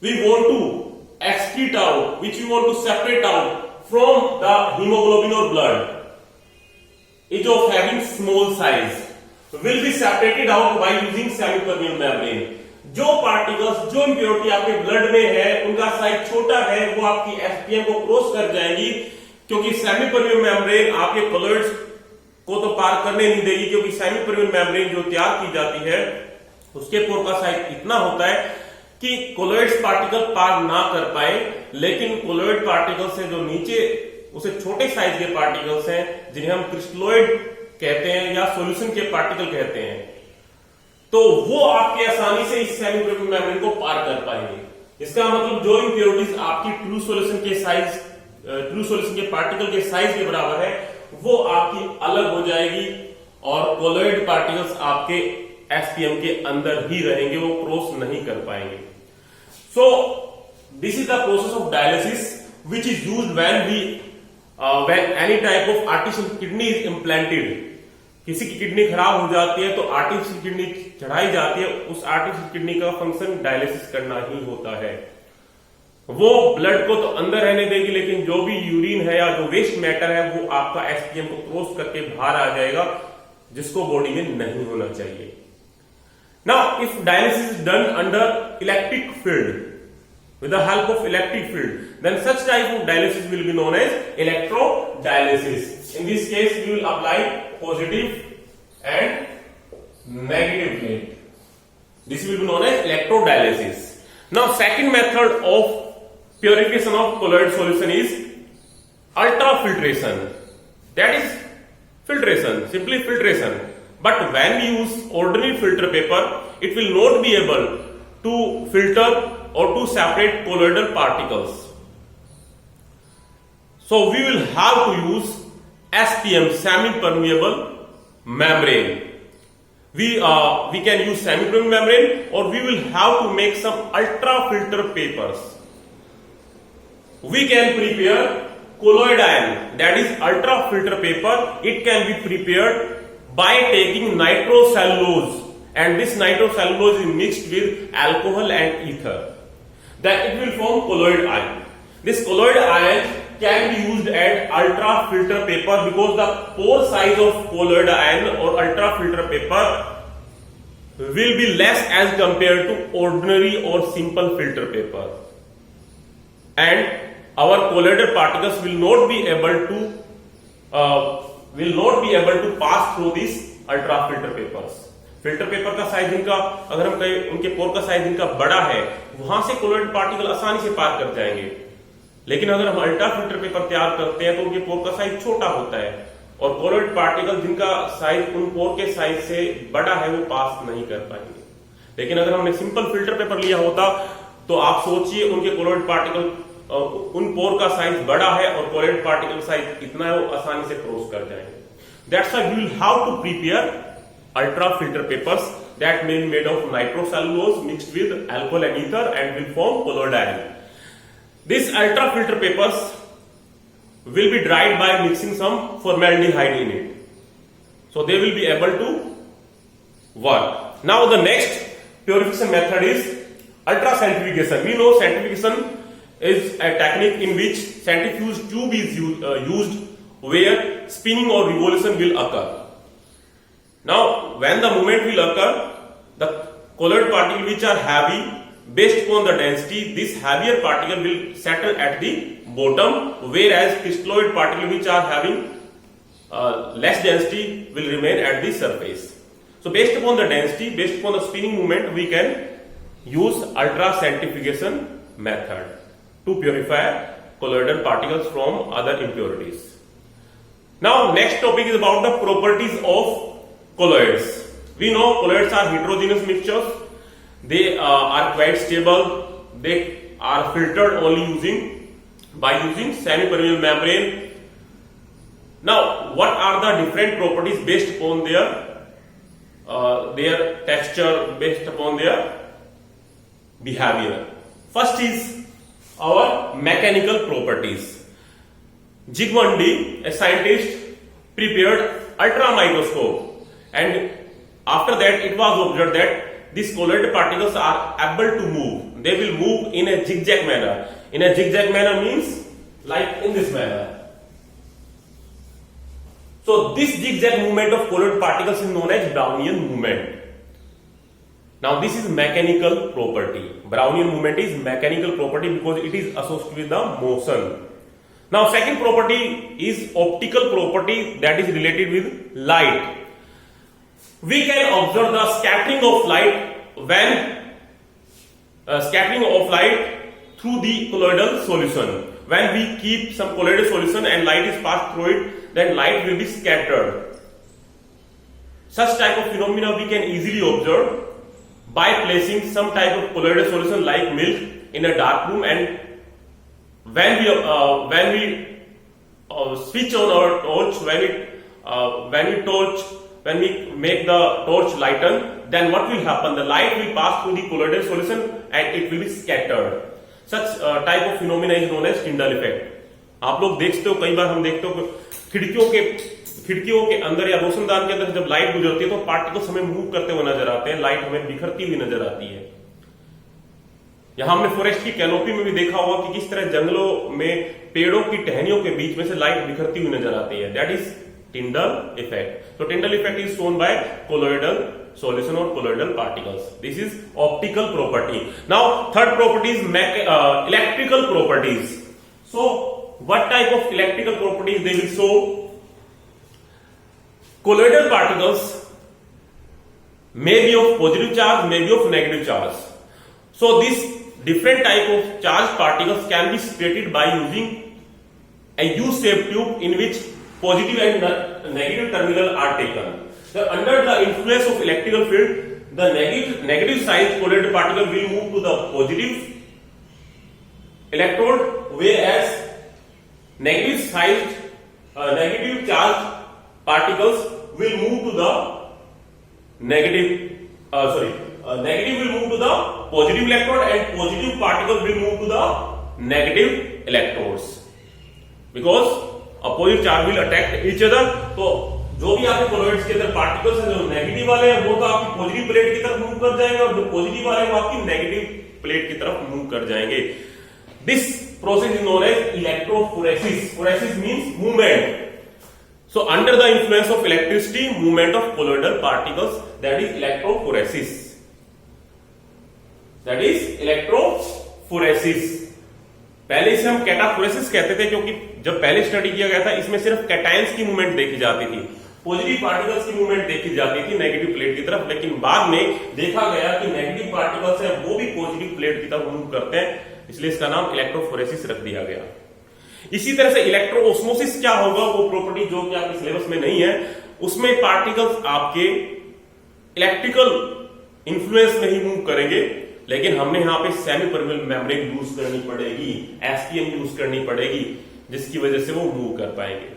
we want to excrete out, which we want to separate out from the hemoglobin or blood, is of having small size, will be separated out by using semi-permeable membrane. जो particles, जो impurity आपके blood में है, उनका size छोटा है, वो आपकी एसपीएम को क्रॉस कर जाएंगी, क्योंकि सेमी-परमेबल मेम्ब्रेन आपके कोलोइड्स को तो पार करने नहीं देगी, क्योंकि सेमी-परमेबल मेम्ब्रेन जो तैयार की जाती है उसके पोर का साइज इतना होता है कि कोलोइड्स पार्टिकल पार ना कर पाए, लेकिन कोलोइड पार्टिकल से जो नीचे उसे छोटे साइज के पार्टिकल्स हैं, जिन्हें हम क्रिस्टलोइड कहते हैं या सॉल्यूशन के पार्टिकल कहते हैं, तो वो आपके आसानी से इस सेमी-परमेबल मेम्ब्रेन को पार कर पाएंगे। इसका मतलब जो इंप्योरिटीज आपकी ट्रू सॉल्यूशन के साइज, ट्रू सॉल्यूशन के पार्टिकल के साइज के बराबर है, वो आपकी अलग हो जाएगी और कोलोइड पार्टिकल्स आपके एसपीएम के अंदर ही रहेंगे, वो क्रॉस नहीं कर पाएंगे। So this is the process of dialysis which is used when any type of artificial kidney is implanted. किसी की किडनी खराब हो जाती है तो आर्टिफिशियल किडनी चढ़ाई जाती है, उस आर्टिफिशियल किडनी का फंक्शन डायलिसिस करना ही होता है। वो ब्लड को तो अंदर रहने देगी, लेकिन जो भी यूरिन है या जो वेस्ट मैटर है वो आपका एसपीएम को क्रॉस करके बाहर आ जाएगा, जिसको बॉडी में नहीं होना चाहिए। Now if dialysis is done under electric field, with the help of electric field, then such type of dialysis will be known as electrodialysis. In this case we will apply positive and negative plate. This will be known as electrodialysis. Now second method of purification of colloid solution is ultrafiltration. That is filtration, simply filtration. But when we use ordinary filter paper, it will not be able to filter or to separate colloidal particles. So we will have to use SPM, semi-permeable membrane. We can use semi-permeable membrane, or we will have to make some ultra filter papers. We can prepare colloid ion, that is ultra filter paper. It can be prepared by taking nitrocellulose, and this nitrocellulose is mixed with alcohol and ether. Then it will form colloid ion. This colloid ion can be used as ultra filter paper, because the pore size of colloid ion or ultra filter paper will be less as compared to ordinary or simple filter paper. And our colloidal particles will not be able to pass through these ultrafilter papers. Filter paper का size इनका, अगर हम कहें उनके पोर का size इनका बड़ा है, वहां से कोलोइड पार्टिकल आसानी से पार कर जाएंगे। लेकिन अगर हम अल्ट्रा फिल्टर पेपर तैयार करते हैं तो उनके पोर का साइज छोटा होता है और कोलोइड पार्टिकल जिनका साइज उन पोर के साइज से बड़ा है वो पास नहीं कर पाएंगे। लेकिन अगर हमने सिंपल फिल्टर पेपर लिया होता तो आप सोचिए उनके कोलोइड पार्टिकल, उन पोर का साइज बड़ा है और कोलोइड पार्टिकल साइज इतना है, वो आसानी से क्रॉस कर जाएंगे। That's why we will have to prepare ultra filter papers that may be made of nitrocellulose mixed with alcohol and ether and will form colloid ion. These ultra filter papers will be dried by mixing some formaldehyde in it, so they will be able to work. Now the next purification method is ultracentrifugation. We know centrifugation is a technique in which centrifuge tube is used where spinning or revolution will occur. Now, when the movement will occur, the colloid particles which are heavy, based upon the density, this heavier particle will settle at the bottom, whereas crystalloid particles which are having less density will remain at the surface. So, based upon the density, based upon the spinning movement, we can use ultracentrifugation method to purify colloidal particles from other impurities. Now, next topic is about the properties of colloids. We know colloids are heterogeneous mixtures. They are quite stable. They are filtered only by using semi-permeable membrane. Now, what are the different properties based upon their texture, based upon their behavior? First is our mechanical properties. Zygmundi, a scientist, prepared ultra microscope. And after that it was observed that these colloid particles are able to move. They will move in a zigzag manner. In a zigzag manner means like in this manner. So this zigzag movement of colloid particles is known as Brownian movement. Now this is mechanical property. Brownian movement is mechanical property because it is associated with the motion. Now second property is optical property, that is related with light. We can observe the scattering of light when through the colloidal solution. When we keep some colloidal solution and light is passed through it, then light will be scattered. Such type of phenomena we can easily observe by placing some type of colloidal solution like milk in a dark room, and when we switch on our torch, when we make the torch lighten, then what will happen? The light will pass through the colloidal solution and it will be scattered. Such type of phenomena is known as Tyndall effect. आप लोग देखते हो, कई बार हम देखते हो खिड़कियों के अंदर या रोशनदान के अंदर जब लाइट गुजरती है तो पार्टिकल्स हमें मूव करते हुए नजर आते हैं, लाइट हमें बिखरती हुई नजर आती है। यहां हमने फॉरेस्ट की कैनोपी में भी देखा होगा कि किस तरह जंगलों में पेड़ों की टहनियों के बीच में से लाइट बिखरती हुई नजर आती है। That is Tyndall effect. So Tyndall effect is shown by colloidal solution or colloidal particles. This is optical property. Now third property is electrical properties. So what type of electrical properties they will show? Colloidal particles may be of positive charge, may be of negative charge. So these different type of charged particles can be separated by using a U-shaped tube in which positive and negative terminal are taken. So under the influence of electrical field, the negative sized colloidal particle will move to the positive electrode, whereas negative charged particles will move to the negative will move to the positive electrode and positive particles will move to the negative electrodes because opposite charge will attract each other. तो जो भी आपके colloids के अंदर particles हैं जो negative वाले हैं वो तो आपकी पॉजिटिव प्लेट की तरफ मूव कर जाएंगे और जो पॉजिटिव वाले हैं वो आपकी नेगेटिव प्लेट की तरफ मूव कर जाएंगे। This process is known as electrophoresis. Phoresis means movement. So under the influence of electricity movement of colloidal particles, that is electrophoresis. पहले इसे हम कैटाफोरेसिस कहते थे, क्योंकि जब पहले स्टडी किया गया था इसमें सिर्फ कैटायंस की मूवमेंट देखी जाती थी, पॉजिटिव पार्टिकल्स की मूवमेंट देखी जाती थी नेगेटिव प्लेट की तरफ, लेकिन बाद में देखा गया कि नेगेटिव पार्टिकल्स है वो भी पॉजिटिव प्लेट की तरफ मूव करते हैं, इसलिए इसका नाम इलेक्ट्रोफोरेसिस रख दिया गया। इसी तरह से इलेक्ट्रोऑस्मोसिस क्या होगा, वो प्रॉपर्टी जो कि आपके सिलेबस में नहीं है, उसमें पार्टिकल्स आपके इलेक्ट्रिकल इन्फ्लुएंस में ही मूव करेंगे, लेकिन हमने यहां पे सेमी परमेबल मेम्ब्रेन यूज करनी पड़ेगी, एसपीएम यूज करनी पड़ेगी, जिसकी वजह से वो मूव कर पाएंगे।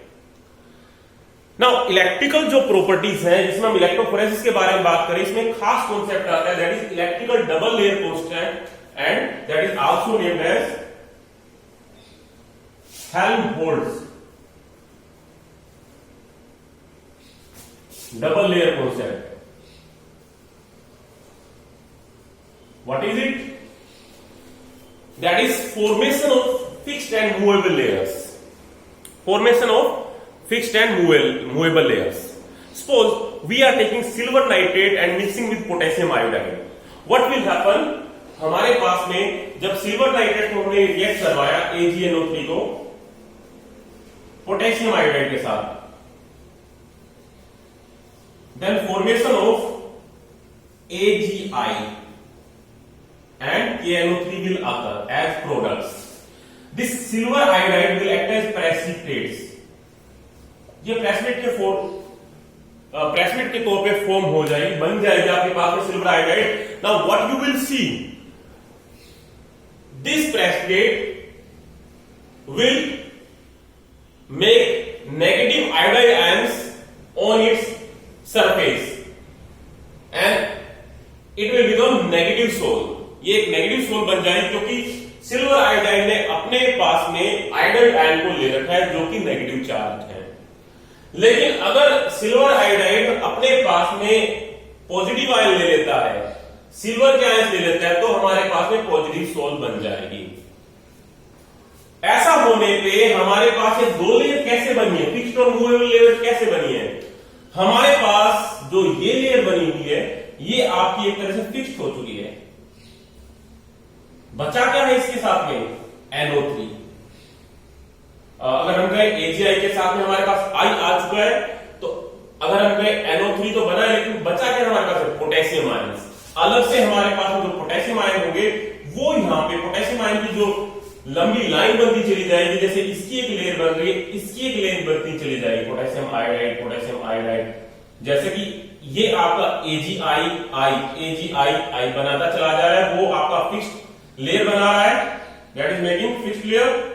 नाउ इलेक्ट्रिकल जो प्रॉपर्टीज हैं, जिसमें हम इलेक्ट्रोफोरेसिस के बारे में बात करें, इसमें एक खास कॉन्सेप्ट आता है, that is electrical double layer constant and that is also named as Helmholtz double layer constant. What is it? That is formation of fixed and movable layers. Formation of fixed and movable layers. Suppose we are taking silver nitrate and mixing with potassium iodide. What will happen? हमारे पास में जब silver nitrate को हमने react करवाया AgNO3 को potassium iodide के साथ, then formation of AgI and KNO3 will occur as products. This silver iodide will act as precipitates. ये प्रेसिपिटेट के तौर पे फॉर्म हो जाएगी, बन जाएगी आपके पास में silver iodide. Now what you will see, this precipitate will make negative iodide ions on its surface and it will become negative sol. ये एक नेगेटिव सोल बन जाएगी, क्योंकि सिल्वर आयोडाइड ने अपने पास में आयोडाइड आयन को ले रखा है जो कि नेगेटिव चार्ज है। लेकिन अगर सिल्वर आयोडाइड अपने पास में पॉजिटिव आयन ले लेता है, सिल्वर के आयन ले लेता है, तो हमारे पास में पॉजिटिव सोल बन जाएगी। ऐसा होने पे हमारे पास ये दो लेयर कैसे बनी है, फिक्स्ड और मूवेबल लेयर कैसे बनी है? हमारे पास जो ये लेयर बनी हुई है, ये आपकी एक तरह से फिक्स्ड हो चुकी है। बचा क्या है इसके साथ में? NO3। अगर हम कहें AgI के साथ में हमारे पास I आ चुका है, तो अगर हम कहें NO3 तो बना है, लेकिन बचा क्या हमारे पास? Potassium ion. अलग से हमारे पास में जो पोटेशियम आयन होंगे, वो यहां पे पोटेशियम आयन की जो लंबी लाइन बनती चली जाएगी, जैसे इसकी एक लेयर बन रही है, इसकी एक लेयर बनती चली जाएगी, पोटेशियम आयोडाइड, जैसे कि ये आपका AgI बनाता चला जा रहा है, वो आपका फिक्स्ड लेयर बना रहा है, that is making fixed layer.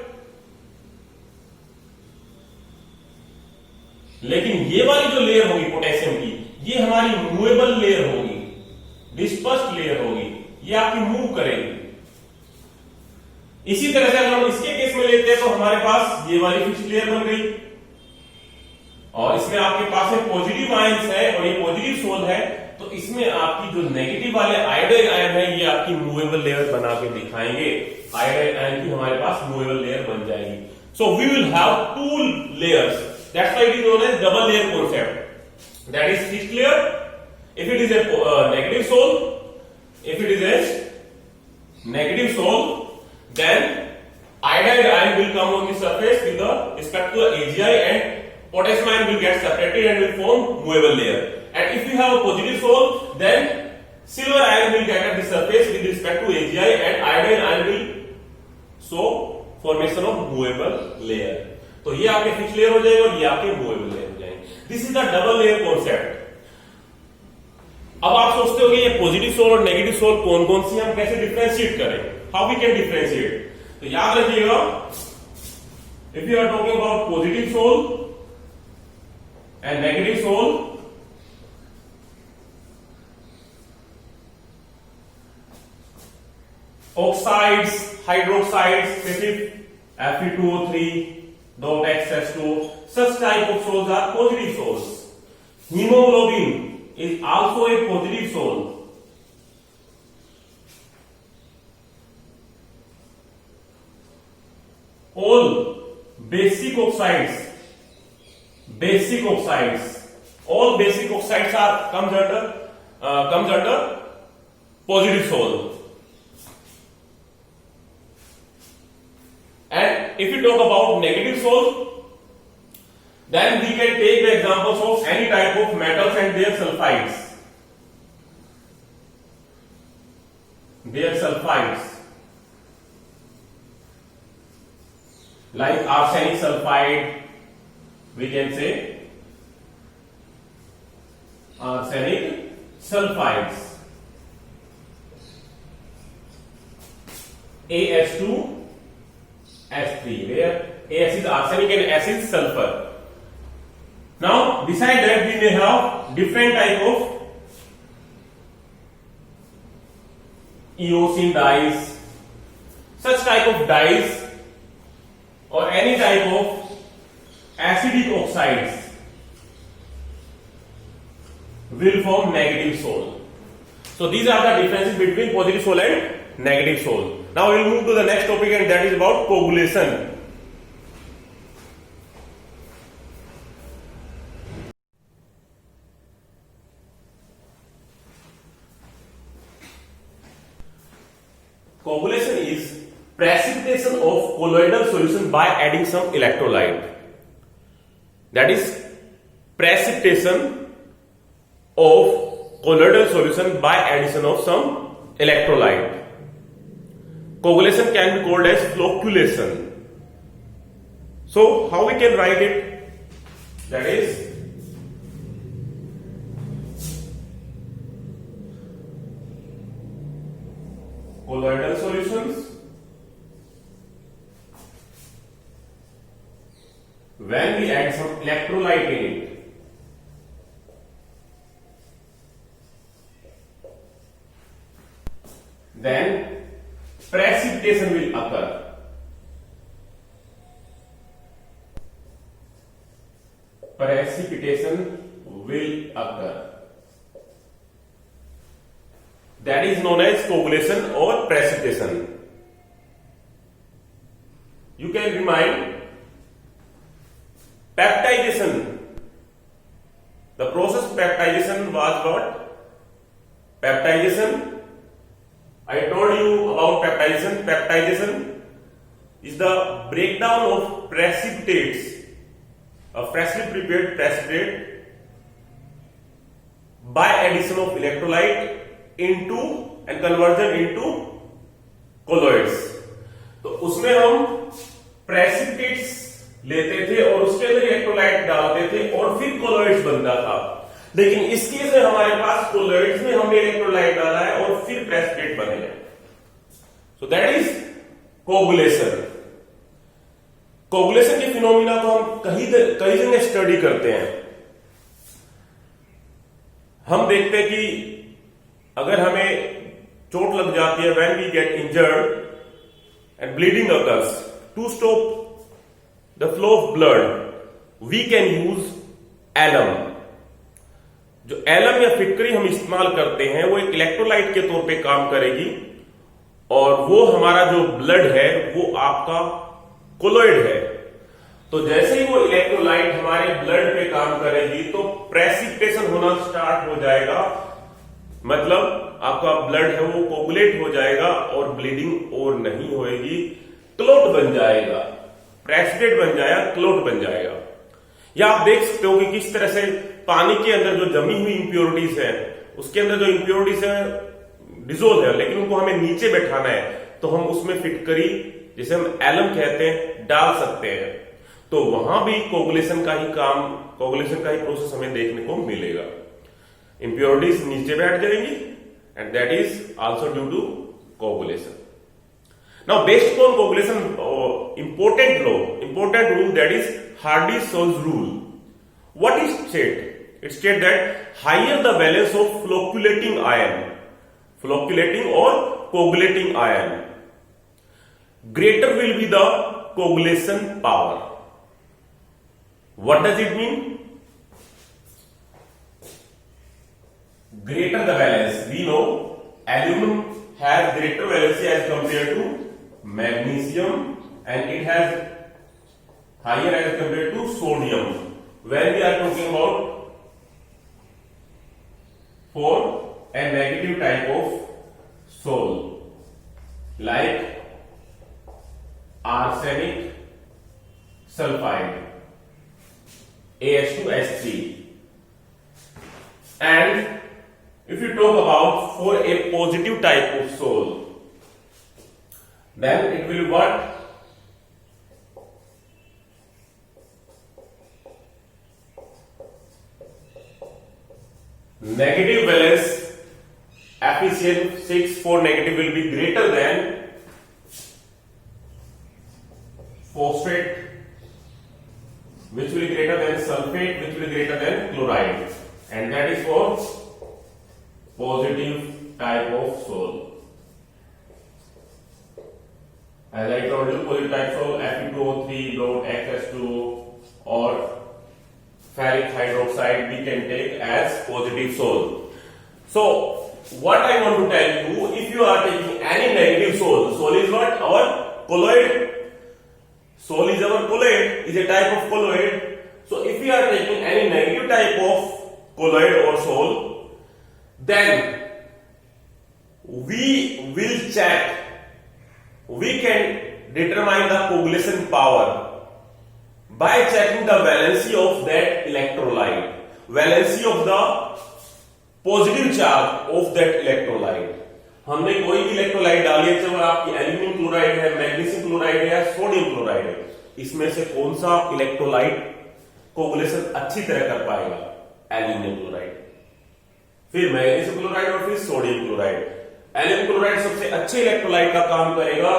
लेकिन ये वाली जो लेयर होगी पोटेशियम की, ये हमारी मूवेबल लेयर होगी, डिस्पर्स्ड लेयर होगी, ये आपकी मूव करेगी। इसी तरह से अगर हम इसके केस में लेते हैं, तो हमारे पास ये वाली फिक्स्ड लेयर बन गई, और इसमें आपके पास में पॉजिटिव आयंस है और ये पॉजिटिव सोल है, तो इसमें आपकी जो नेगेटिव वाले आयोडाइड आयन है, ये आपकी मूवेबल लेयर बना के दिखाएंगे। आयोडाइड आयन की हमारे पास मूवेबल लेयर बन जाएगी। So we will have two layers, that's why it is known as double layer concept. That is fixed layer if it is a negative soul, if it is a negative soul, then iodide ion will come on the surface with the respect to the AgI, and potassium ion will get separated and will form movable layer. And if you have a positive soul, then silver ion will get at the surface with respect to AgI, and iodide ion will show formation of movable layer. तो ये आपके fixed layer हो जाएंगे और ये आपके movable layer हो जाएंगे। This is the double layer concept. अब आप सोचते हो कि ये पॉजिटिव सोल और नेगेटिव सोल कौन कौन सी, हम कैसे डिफरेंशिएट करें, हाउ वी कैन डिफरेंशिएट? तो याद रखिएगा, if you are talking about positive sol and negative sol, oxides, hydroxides, Fe2O3, .XH2, such type of souls are positive souls. Hemoglobin is also a positive soul. All basic oxides, all basic oxides are comes under positive soul. if we talk about negative soul, then we can take the examples of any type of metals and their sulfides. Like arsenic sulfide, we can say arsenic sulfides, AS2S3, where AS is arsenic and S is sulfur. Now, beside that, we may have different type of eosine dyes. Such type of dyes or any type of acidic oxides will form negative soul. So these are the differences between positive soul and negative soul. Now we will move to the next topic, and that is about coagulation. Coagulation is precipitation of colloidal solution by adding some electrolyte. That is precipitation of colloidal solution by addition of some electrolyte. Coagulation can be called as flocculation. So how we can write it? That is colloidal solutions when we add some electrolyte in it. Then precipitation will occur. That is known as coagulation or precipitation. You can remind peptidation. The process of peptidation was what? Peptidation. I told you about peptidation. Peptidation is the breakdown of precipitates, a freshly prepared precipitate, by addition of electrolyte into and conversion into colloids. तो उसमें हम precipitates लेते थे और उसके अंदर electrolyte डालते थे और फिर कोलॉइड्स बनता था. लेकिन इस केस में हमारे पास कोलॉइड्स में हमने इलेक्ट्रोलाइट डाला है और फिर प्रेसिपिटेट बने हैं. So that is coagulation. Coagulation के फिनोमिना को हम कई जगह स्टडी करते हैं. हम देखते हैं कि अगर हमें चोट लग जाती है, when we get injured and bleeding occurs, to stop the flow of blood we can use alum. जो एलम या फिटकरी हम इस्तेमाल करते हैं वो एक इलेक्ट्रोलाइट के तौर पे काम करेगी और वो हमारा जो ब्लड है वो आपका कोलॉइड है. तो जैसे ही वो इलेक्ट्रोलाइट हमारे ब्लड पे काम करेगी तो प्रेसिपिटेशन होना स्टार्ट हो जाएगा. मतलब आपका ब्लड है वो कोगुलेट हो जाएगा और ब्लीडिंग और नहीं होएगी, क्लोट बन जाएगा. प्रेसिपिटेट बन जाएगा, क्लोट बन जाएगा. या आप देख सकते हो कि किस तरह से पानी के अंदर जो जमी हुई इंप्योरिटीज है, उसके अंदर जो इंप्योरिटीज है डिजोल्व है, लेकिन उनको हमें नीचे बैठाना है तो हम उसमें फिटकरी, जिसे हम एलम कहते हैं, डाल सकते हैं. तो वहां भी कोगुलेशन का ही प्रोसेस हमें देखने को मिलेगा. इंप्योरिटीज नीचे बैठ जाएंगी and that is also due to coagulation. Now based upon coagulation, important rule, that is Hardy-Sholz rule. What is said? It states that higher the valence of flocculating or coagulating ion, greater will be the coagulation power. What does it mean? Greater the valence. We know aluminum has greater valency as compared to magnesium, and it has higher as compared to sodium. When we are talking about for a negative type of soul, like arsenic sulfide, AH2S3. And if you talk about for a positive type of soil, then it will what? Negative valence Fe6 for negative will be greater than phosphate, which will be greater than sulfate, which will be greater than chloride, and that is for positive type of soil. As I told you, positive type soil Fe2O3 XS2 or ferric hydroxide we can take as positive soil. So what I want to tell you, if you are taking any negative soil is what? Our colloid. Soil is our colloid, is a type of colloid. So if we are taking any negative type of colloid or soil, then we will check, we can determine the coagulation power by checking the valency of that electrolyte, valency of the positive charge of that electrolyte. हमने कोई भी electrolyte डाली है, चाहे आपकी aluminium chloride है, magnesium chloride है या सोडियम क्लोराइड है, इसमें से कौन सा इलेक्ट्रोलाइट कोगुलेशन अच्छी तरह कर पाएगा? एल्यूमिनियम क्लोराइड, फिर मैग्नीशियम क्लोराइड और फिर सोडियम क्लोराइड. एल्यूमिनियम क्लोराइड सबसे अच्छे इलेक्ट्रोलाइट का काम करेगा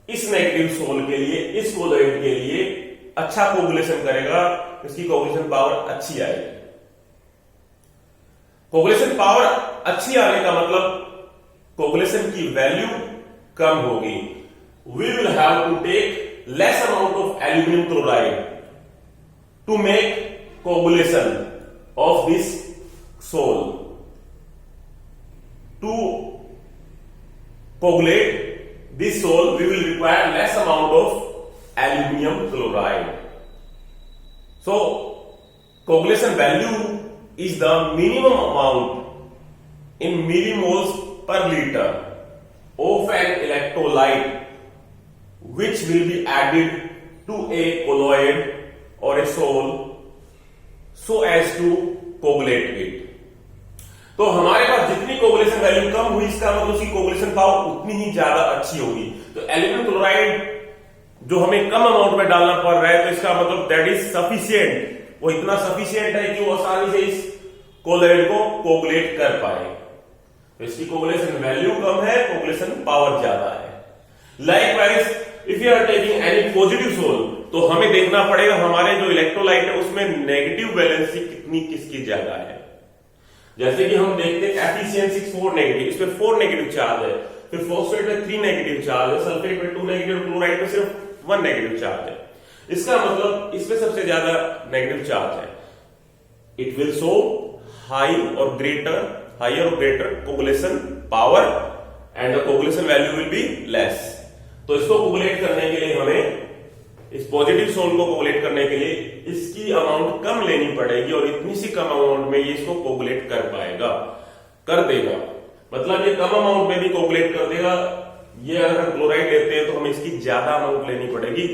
इस नेगेटिव सोल के लिए, इस कोलोइड के लिए अच्छा कोगुलेशन करेगा, इसकी कोगुलेशन पावर अच्छी आएगी. कोगुलेशन पावर अच्छी आने का मतलब कोगुलेशन की वैल्यू कम होगी. We will have to take less amount of aluminium chloride to make coagulation of this sol. To coagulate this soil, we will require less amount of aluminum chloride. So coagulation value is the minimum amount in millimoles per liter of an electrolyte which will be added to a colloid or a soil so as to coagulate it. तो हमारे पास जितनी coagulation value कम हुई, इसका मतलब उसकी coagulation power उतनी ही ज्यादा अच्छी होगी. तो एल्यूमिनियम क्लोराइड जो हमें कम अमाउंट में डालना पड़ रहा है, तो इसका मतलब दैट इज सफिशिएंट, वो इतना सफिशिएंट है कि वो आसानी से इस कोलोइड को कोगुलेट कर पाए. तो इसकी कोगुलेशन वैल्यू कम है, कोगुलेशन पावर ज्यादा है. Likewise if you are taking any positive sol, तो हमें देखना पड़ेगा हमारे जो इलेक्ट्रोलाइट है उसमें नेगेटिव वैलेंसी कितनी किसकी ज्यादा है. जैसे कि हम देखते हैं Fe6 4 नेगेटिव, इसमें 4 नेगेटिव चार्ज है, फिर फॉस्फेट में 3 नेगेटिव चार्ज है, सल्फेट में 2 नेगेटिव, क्लोराइड में सिर्फ 1 नेगेटिव चार्ज है. इसका मतलब इसमें सबसे ज्यादा नेगेटिव चार्ज है. इट विल शो हायर और greater coagulation power and the coagulation value will be less. तो इसको कोगुलेट करने के लिए हमें, इस पॉजिटिव सोल को कोगुलेट करने के लिए इसकी अमाउंट कम लेनी पड़ेगी और इतनी सी कम अमाउंट में ये इसको कोगुलेट कर देगा. मतलब ये कम अमाउंट में भी कोगुलेट कर देगा. ये अगर हम क्लोराइड लेते हैं तो हमें इसकी ज्यादा अमाउंट लेनी पड़ेगी.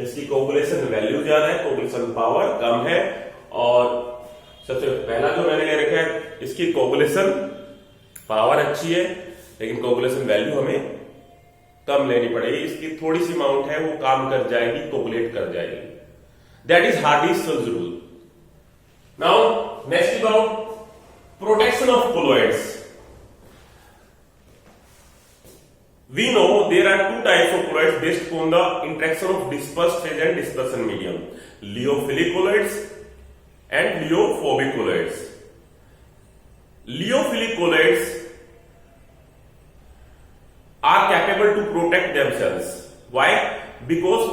इसकी कोगुलेशन वैल्यू ज्यादा है, कोगुलेशन पावर कम है. और सबसे पहला जो मैंने ले रखा है, इसकी कोगुलेशन पावर अच्छी है लेकिन कोगुलेशन वैल्यू हमें कम लेनी पड़ेगी. इसकी थोड़ी सी अमाउंट है, वो काम कर जाएगी, कोगुलेट कर जाएगी. That is Hardy Schulze rule. Now next about protection of colloids. We know there are two types of colloids based on the interaction of dispersed phase and dispersion medium: lyophilic colloids and lyophobic colloids. Lyophilic colloids are capable to protect themselves. Why? Because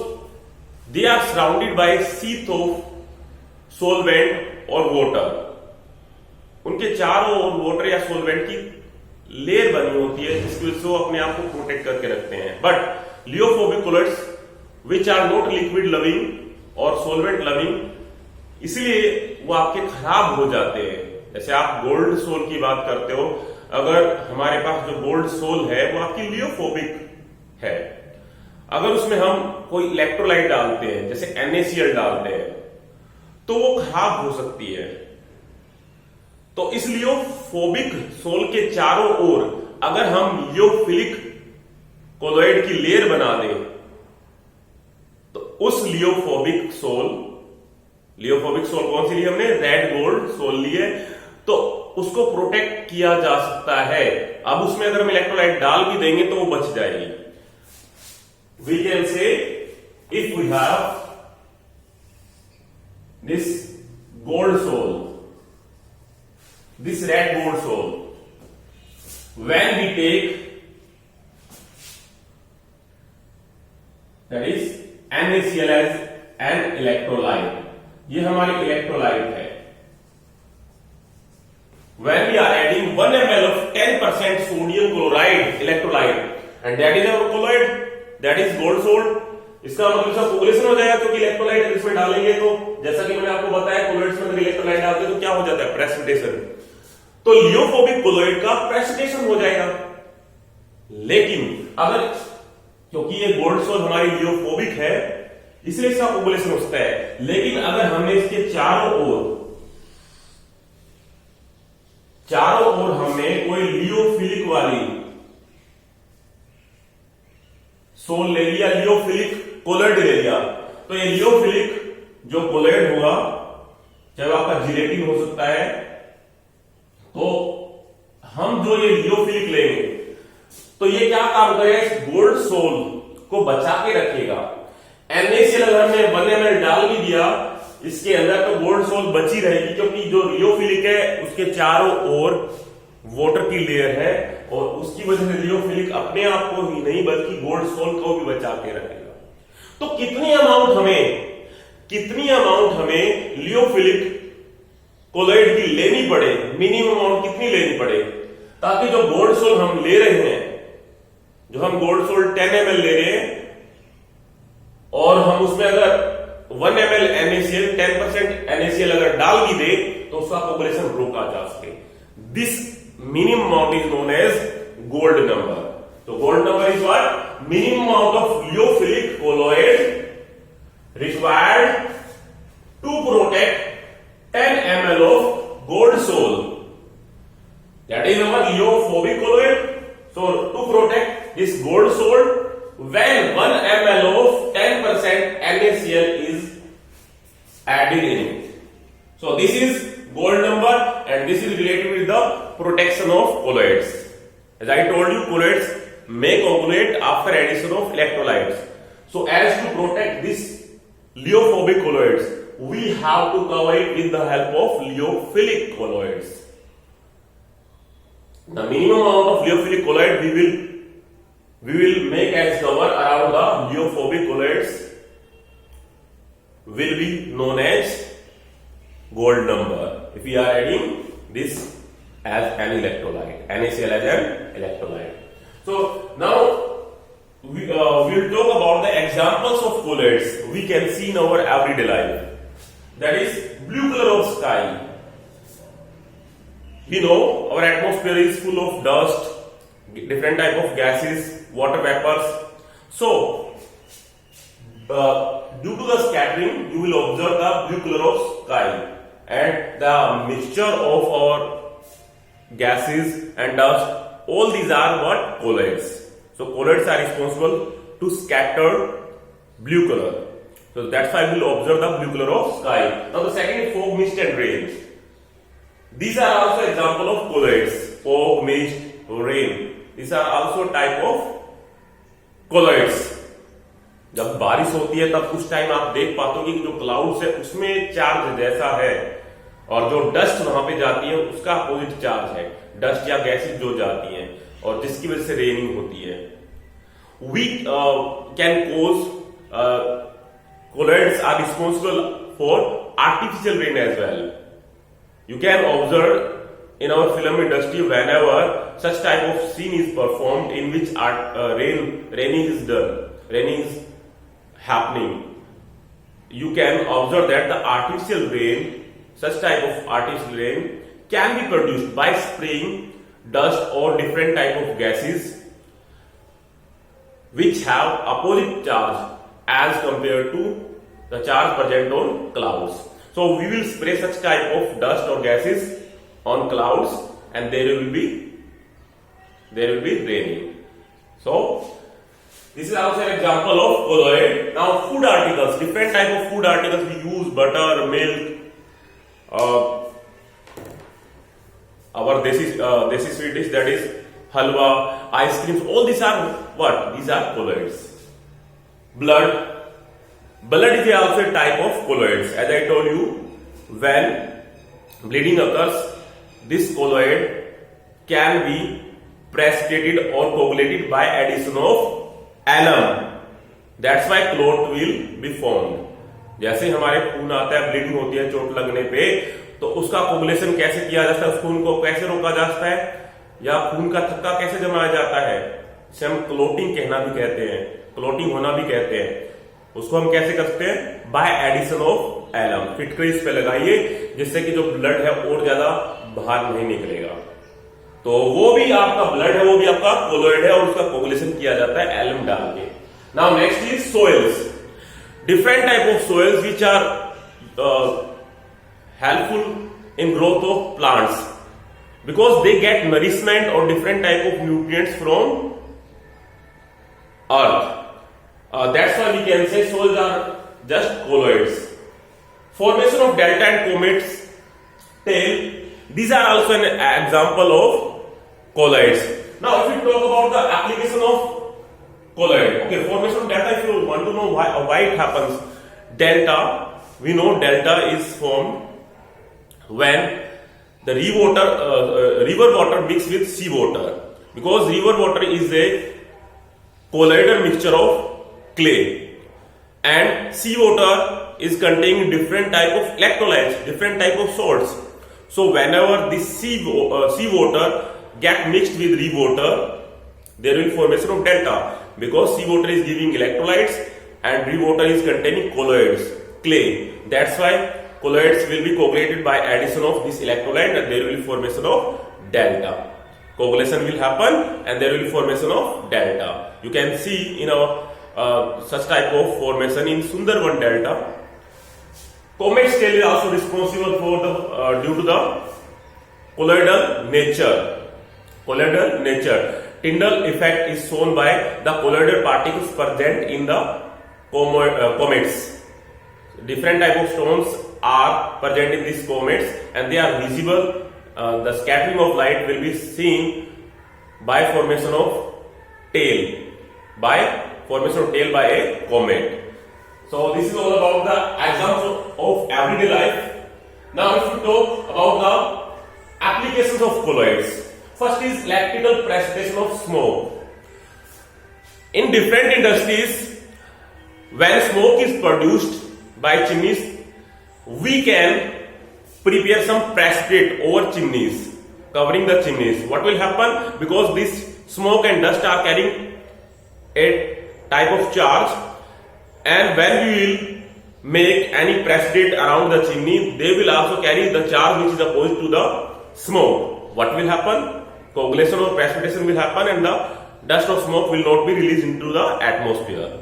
they are surrounded by sheath of solvent or water. उनके चारों ओर water या solvent की layer बनी होती है जिसकी वजह से वो अपने आप को प्रोटेक्ट करके रखते हैं. But lyophobic colloids which are not liquid loving और सोलवेंट लविंग, इसलिए वो आपके खराब हो जाते हैं. जैसे आप गोल्ड सोल की बात करते हो, अगर हमारे पास जो गोल्ड सोल है वो आपकी लियोफोबिक है. अगर उसमें हम कोई इलेक्ट्रोलाइट डालते हैं, जैसे NaCl डालते हैं, तो वो खराब हो सकती है। तो इस लियोफोबिक सोल के चारों ओर अगर हम लियोफिलिक कोलॉइड की लेयर बना दें, तो उस लियोफोबिक सोल कौन सी ली हमने? रेड गोल्ड सोल ली है, तो उसको प्रोटेक्ट किया जा सकता है। अब उसमें अगर हम इलेक्ट्रोलाइट डाल भी देंगे तो वो बच जाएगी। We can say if we have this gold soul, this red gold soul, when we take, that is NaCl as an electrolyte, ये हमारी इलेक्ट्रोलाइट है। When we are adding 1 ml of 10% sodium chloride electrolyte, and that is our colloid, that is gold sold, इसका मतलब इसका coagulation हो जाएगा, क्योंकि electrolyte इसमें डालेंगे तो जैसा कि मैंने आपको बताया कोलोइड्स में अगर इलेक्ट्रोलाइट डालते हैं तो क्या हो जाता है? प्रेसिपिटेशन। तो लियोफोबिक कोलोइड का प्रेसिपिटेशन हो जाएगा। लेकिन अगर, क्योंकि ये गोल्ड सोल हमारी लियोफोबिक है इसलिए इसका कोगुलेशन होता है, लेकिन अगर हमने इसके चारों ओर हमने कोई लियोफिलिक वाली सोल ले लिया, लियोफिलिक कोलॉइड ले लिया, तो ये लियोफिलिक जो कोलॉइड होगा, चाहे आपका जिलेटिन हो सकता है, तो हम जो ये लियोफिलिक लेंगे तो ये क्या काम करेगा? इस गोल्ड सोल को बचा के रखेगा। NaCl अगर हमने 1 ml डाल भी दिया इसके अंदर तो गोल्ड सोल बची रहेगी, क्योंकि जो लियोफिलिक है उसके चारों ओर वाटर की लेयर है और उसकी वजह से लियोफिलिक अपने आप को ही नहीं बल्कि गोल्ड सोल को भी बचा के रखेगा। तो कितनी अमाउंट हमें लियोफिलिक कोलॉइड की लेनी पड़े, मिनिमम अमाउंट कितनी लेनी पड़े, ताकि जो गोल्ड सोल हम ले रहे हैं, जो हम गोल्ड सोल 10 ml ले रहे हैं और हम उसमें अगर 1 ml NaCl 10% NaCl अगर डाल भी दे तो उसका कोगुलेशन रोका जा सके। This minimum amount is known as gold number. So gold number is what? Minimum amount of liyophilic colloid required to protect 10 ml of gold soul. That is our liophobic colloid. So to protect this gold soul, when 1 ml of 10% NaCl is added in it. So this is gold number and this is related with the protection of colloids. As I told you, colloids may coagulate after addition of electrolytes. So as to protect this liophobic colloids, we have to cover it with the help of liyophilic colloids. The minimum amount of liyophilic colloid we will make as cover around the liophobic colloids will be known as gold number if we are adding this as an electrolyte, NaCl as an electrolyte. So now we will talk about the examples of colloids we can see in our everyday life. That is blue color of sky. We know our atmosphere is full of dust, different type of gases, water vapors. So due to the scattering, you will observe the blue color of sky, and the mixture of our gases and dust, all these are what? Colloids. So colloids are responsible to scatter blue color. So that's why we will observe the blue color of sky. Now the second is fog, mist and rain. These are also example of colloids. Fog, mist, rain. These are also type of colloids. जब बारिश होती है तब उस time आप देख पाते हो कि जो क्लाउड्स है उसमें चार्ज जैसा है और जो डस्ट वहां पे जाती है उसका अपोजिट चार्ज है, डस्ट या गैसेज जो जाती हैं और जिसकी वजह से रेनिंग होती है। We can cause colloids are responsible for artificial rain as well. You can observe in our film industry whenever such type of scene is performed in which raining is done, raining is happening, you can observe that the artificial rain, such type of artificial rain can be produced by spraying dust or different type of gases which have opposite charge as compared to the charge present on clouds. So we will spray such type of dust or gases on clouds, and there will be raining. So this is also an example of colloid. Now food articles, different type of food articles we use: butter, milk, our desi sweet dish, that is halwa, ice creams. All these are what? These are colloids. Blood is also a type of colloids. As I told you, when bleeding occurs, this colloid can be precipitated or coagulated by addition of alum. That's why clot will be formed. जैसे हमारे खून आता है, bleeding होती है चोट लगने पे, तो उसका कोगुलेशन कैसे किया जाता है, उस खून को कैसे रोका जाता है, या खून का थक्का कैसे जमाया जाता है, इसे हम क्लोटिंग कहना भी कहते हैं, क्लोटिंग होना भी कहते हैं. उसको हम कैसे करते हैं? By addition of alum. फिटकरी इस पे लगाइए जिससे कि जो ब्लड है और ज्यादा बाहर नहीं निकलेगा. तो वो भी आपका ब्लड है, वो भी आपका कोलोइड है, और उसका कोगुलेशन किया जाता है एलम डाल के. Now next is soils. Different type of soils which are helpful in growth of plants because they get nourishment or different type of nutrients from earth. That's why we can say soils are just colloids. Formation of delta and comet's tail, these are also an example of colloids. Now if we talk about the application of colloid, okay, formation of delta, if you want to know why it happens, delta, we know delta is formed when the river water mixed with sea water, because river water is a colloidal mixture of clay, and sea water is containing different type of electrolytes, different type of salts. So whenever this sea water get mixed with river water, there will be formation of delta, because sea water is giving electrolytes and river water is containing colloids, clay. That's why colloids will be coagulated by addition of this electrolyte, and there will be formation of delta. Coagulation will happen and there will be formation of delta. You can see in our such type of formation in Sundarban Delta. Comet's tail is also responsible for the due to the colloidal nature. Tyndall effect is shown by the colloidal particles present in the comets. Different type of stones are present in these comets, and they are visible. The scattering of light will be seen by formation of tail, by a comet. So this is all about the examples of everyday life. Now if we talk about the applications of colloids, first is electrical precipitation of smoke. In different industries, when smoke is produced by chimneys, we can prepare some precipitate over chimneys, covering the chimneys. What will happen? Because this smoke and dust are carrying a type of charge, and when we will make any precipitate around the chimney, they will also carry the charge which is opposite to the smoke. What will happen? Coagulation or precipitation will happen, and the dust or smoke will not be released into the atmosphere.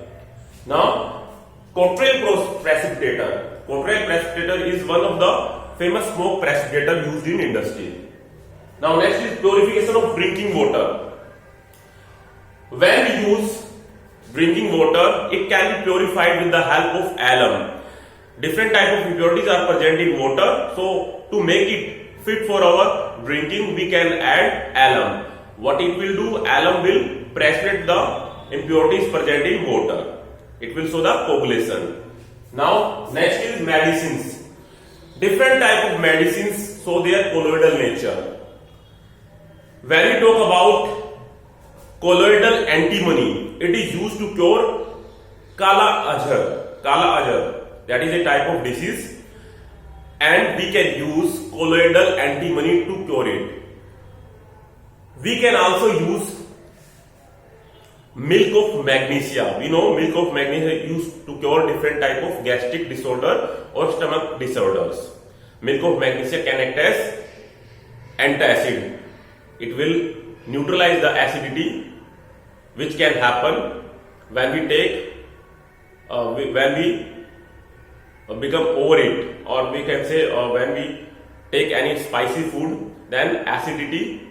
Now Cottrell precipitator. Cottrell precipitator is one of the famous smoke precipitator used in industry. Now next is purification of drinking water. When we use drinking water, it can be purified with the help of alum. Different type of impurities are present in water, so to make it fit for our drinking, we can add alum. What it will do? Alum will precipitate the impurities present in water. It will show the coagulation. Now next is medicines. Different type of medicines show their colloidal nature. When we talk about colloidal antimony, it is used to cure Kala Azhar. That is a type of disease, and we can use colloidal antimony to cure it. We can also use milk of magnesia. We know milk of magnesia is used to cure different type of gastric disorder or stomach disorders. Milk of magnesia can act as antacid. It will neutralize the acidity which can happen when we take when we become overeat, or we can say when we take any spicy food, then acidity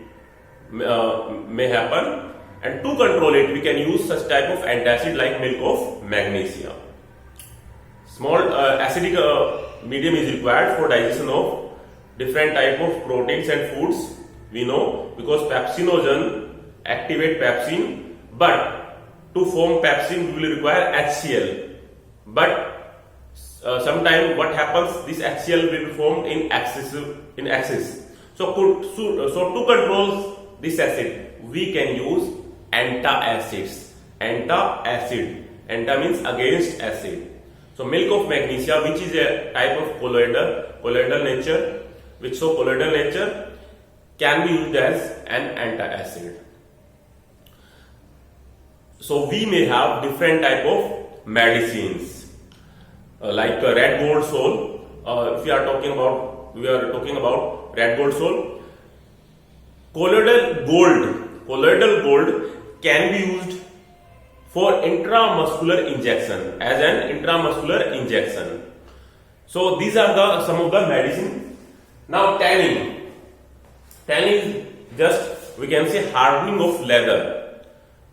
may happen, and to control it we can use such type of antacid like milk of magnesia. Small acidic medium is required for digestion of different type of proteins and foods, we know, because pepsinogen activate pepsin, but to form pepsin we will require HCl, but sometimes what happens, this HCl will be formed in excess. So to control this acid we can use antacids. Anta means against acid. So milk of magnesia, which is a type of colloidal nature, can be used as an antacid. So we may have different type of medicines like red gold sol. If we are talking about red gold sol, colloidal gold can be used for intramuscular injection, as an intramuscular injection. So these are some of the medicine. Now tanning is just, we can say, hardening of leather.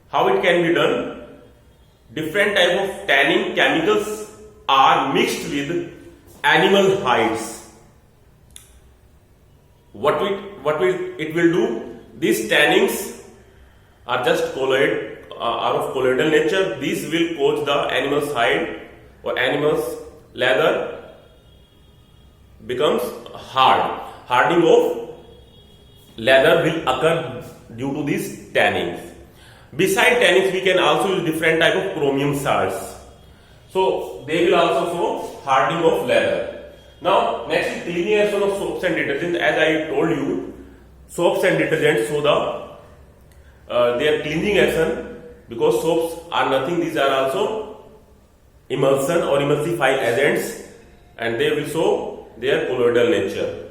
How it can be done? Different type of tanning chemicals are mixed with animal hides. What it will do? These tannings are just are of colloidal nature. These will cause the animal's hide or animal's leather becomes hard. Hardening of leather will occur due to these tannings. Beside tannings, we can also use different type of chromium salts. So they will also show hardening of leather. Now next is cleaning action of soaps and detergents. As I told you, soaps and detergents show their cleaning action, because soaps are nothing, these are also emulsion or emulsifying agents, and they will show their colloidal nature.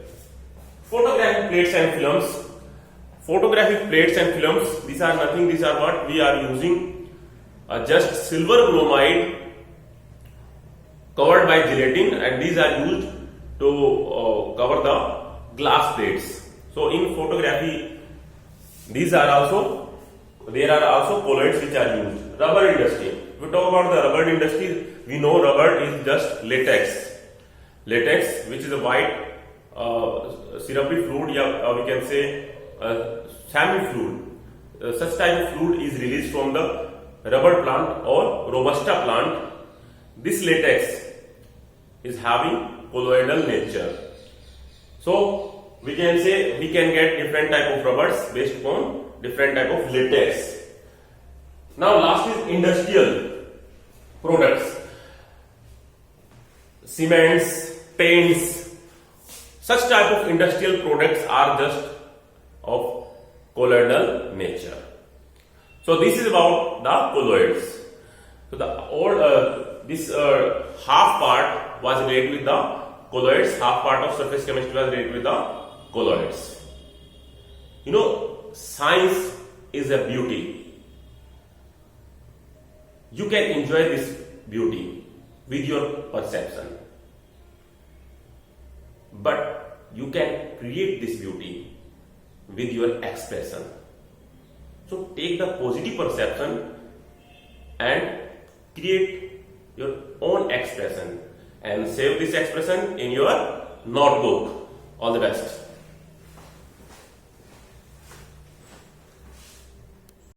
Photographic plates and films. Photographic plates and films, these are nothing, these are what we are using, just silver bromide covered by gelatin, and these are used to cover the glass plates. So in photography, there are also colloids which are used. Rubber industry. If we talk about the rubber industry, we know rubber is just latex, which is a white syrupy fluid, we can say semi-fluid. Such type of fluid is released from the rubber plant or robusta plant. This latex is having colloidal nature. So we can say we can get different type of rubbers based upon different type of latex. Now last is industrial products. Cements, paints, such type of industrial products are just of colloidal nature. So this is about the colloids. So this half part was related with the colloids, half part of surface chemistry was related with the colloids. You know, science is a beauty. You can enjoy this beauty with your perception, but you can create this beauty with your expression. So take the positive perception and create your own expression, and save this expression in your notebook. All the best.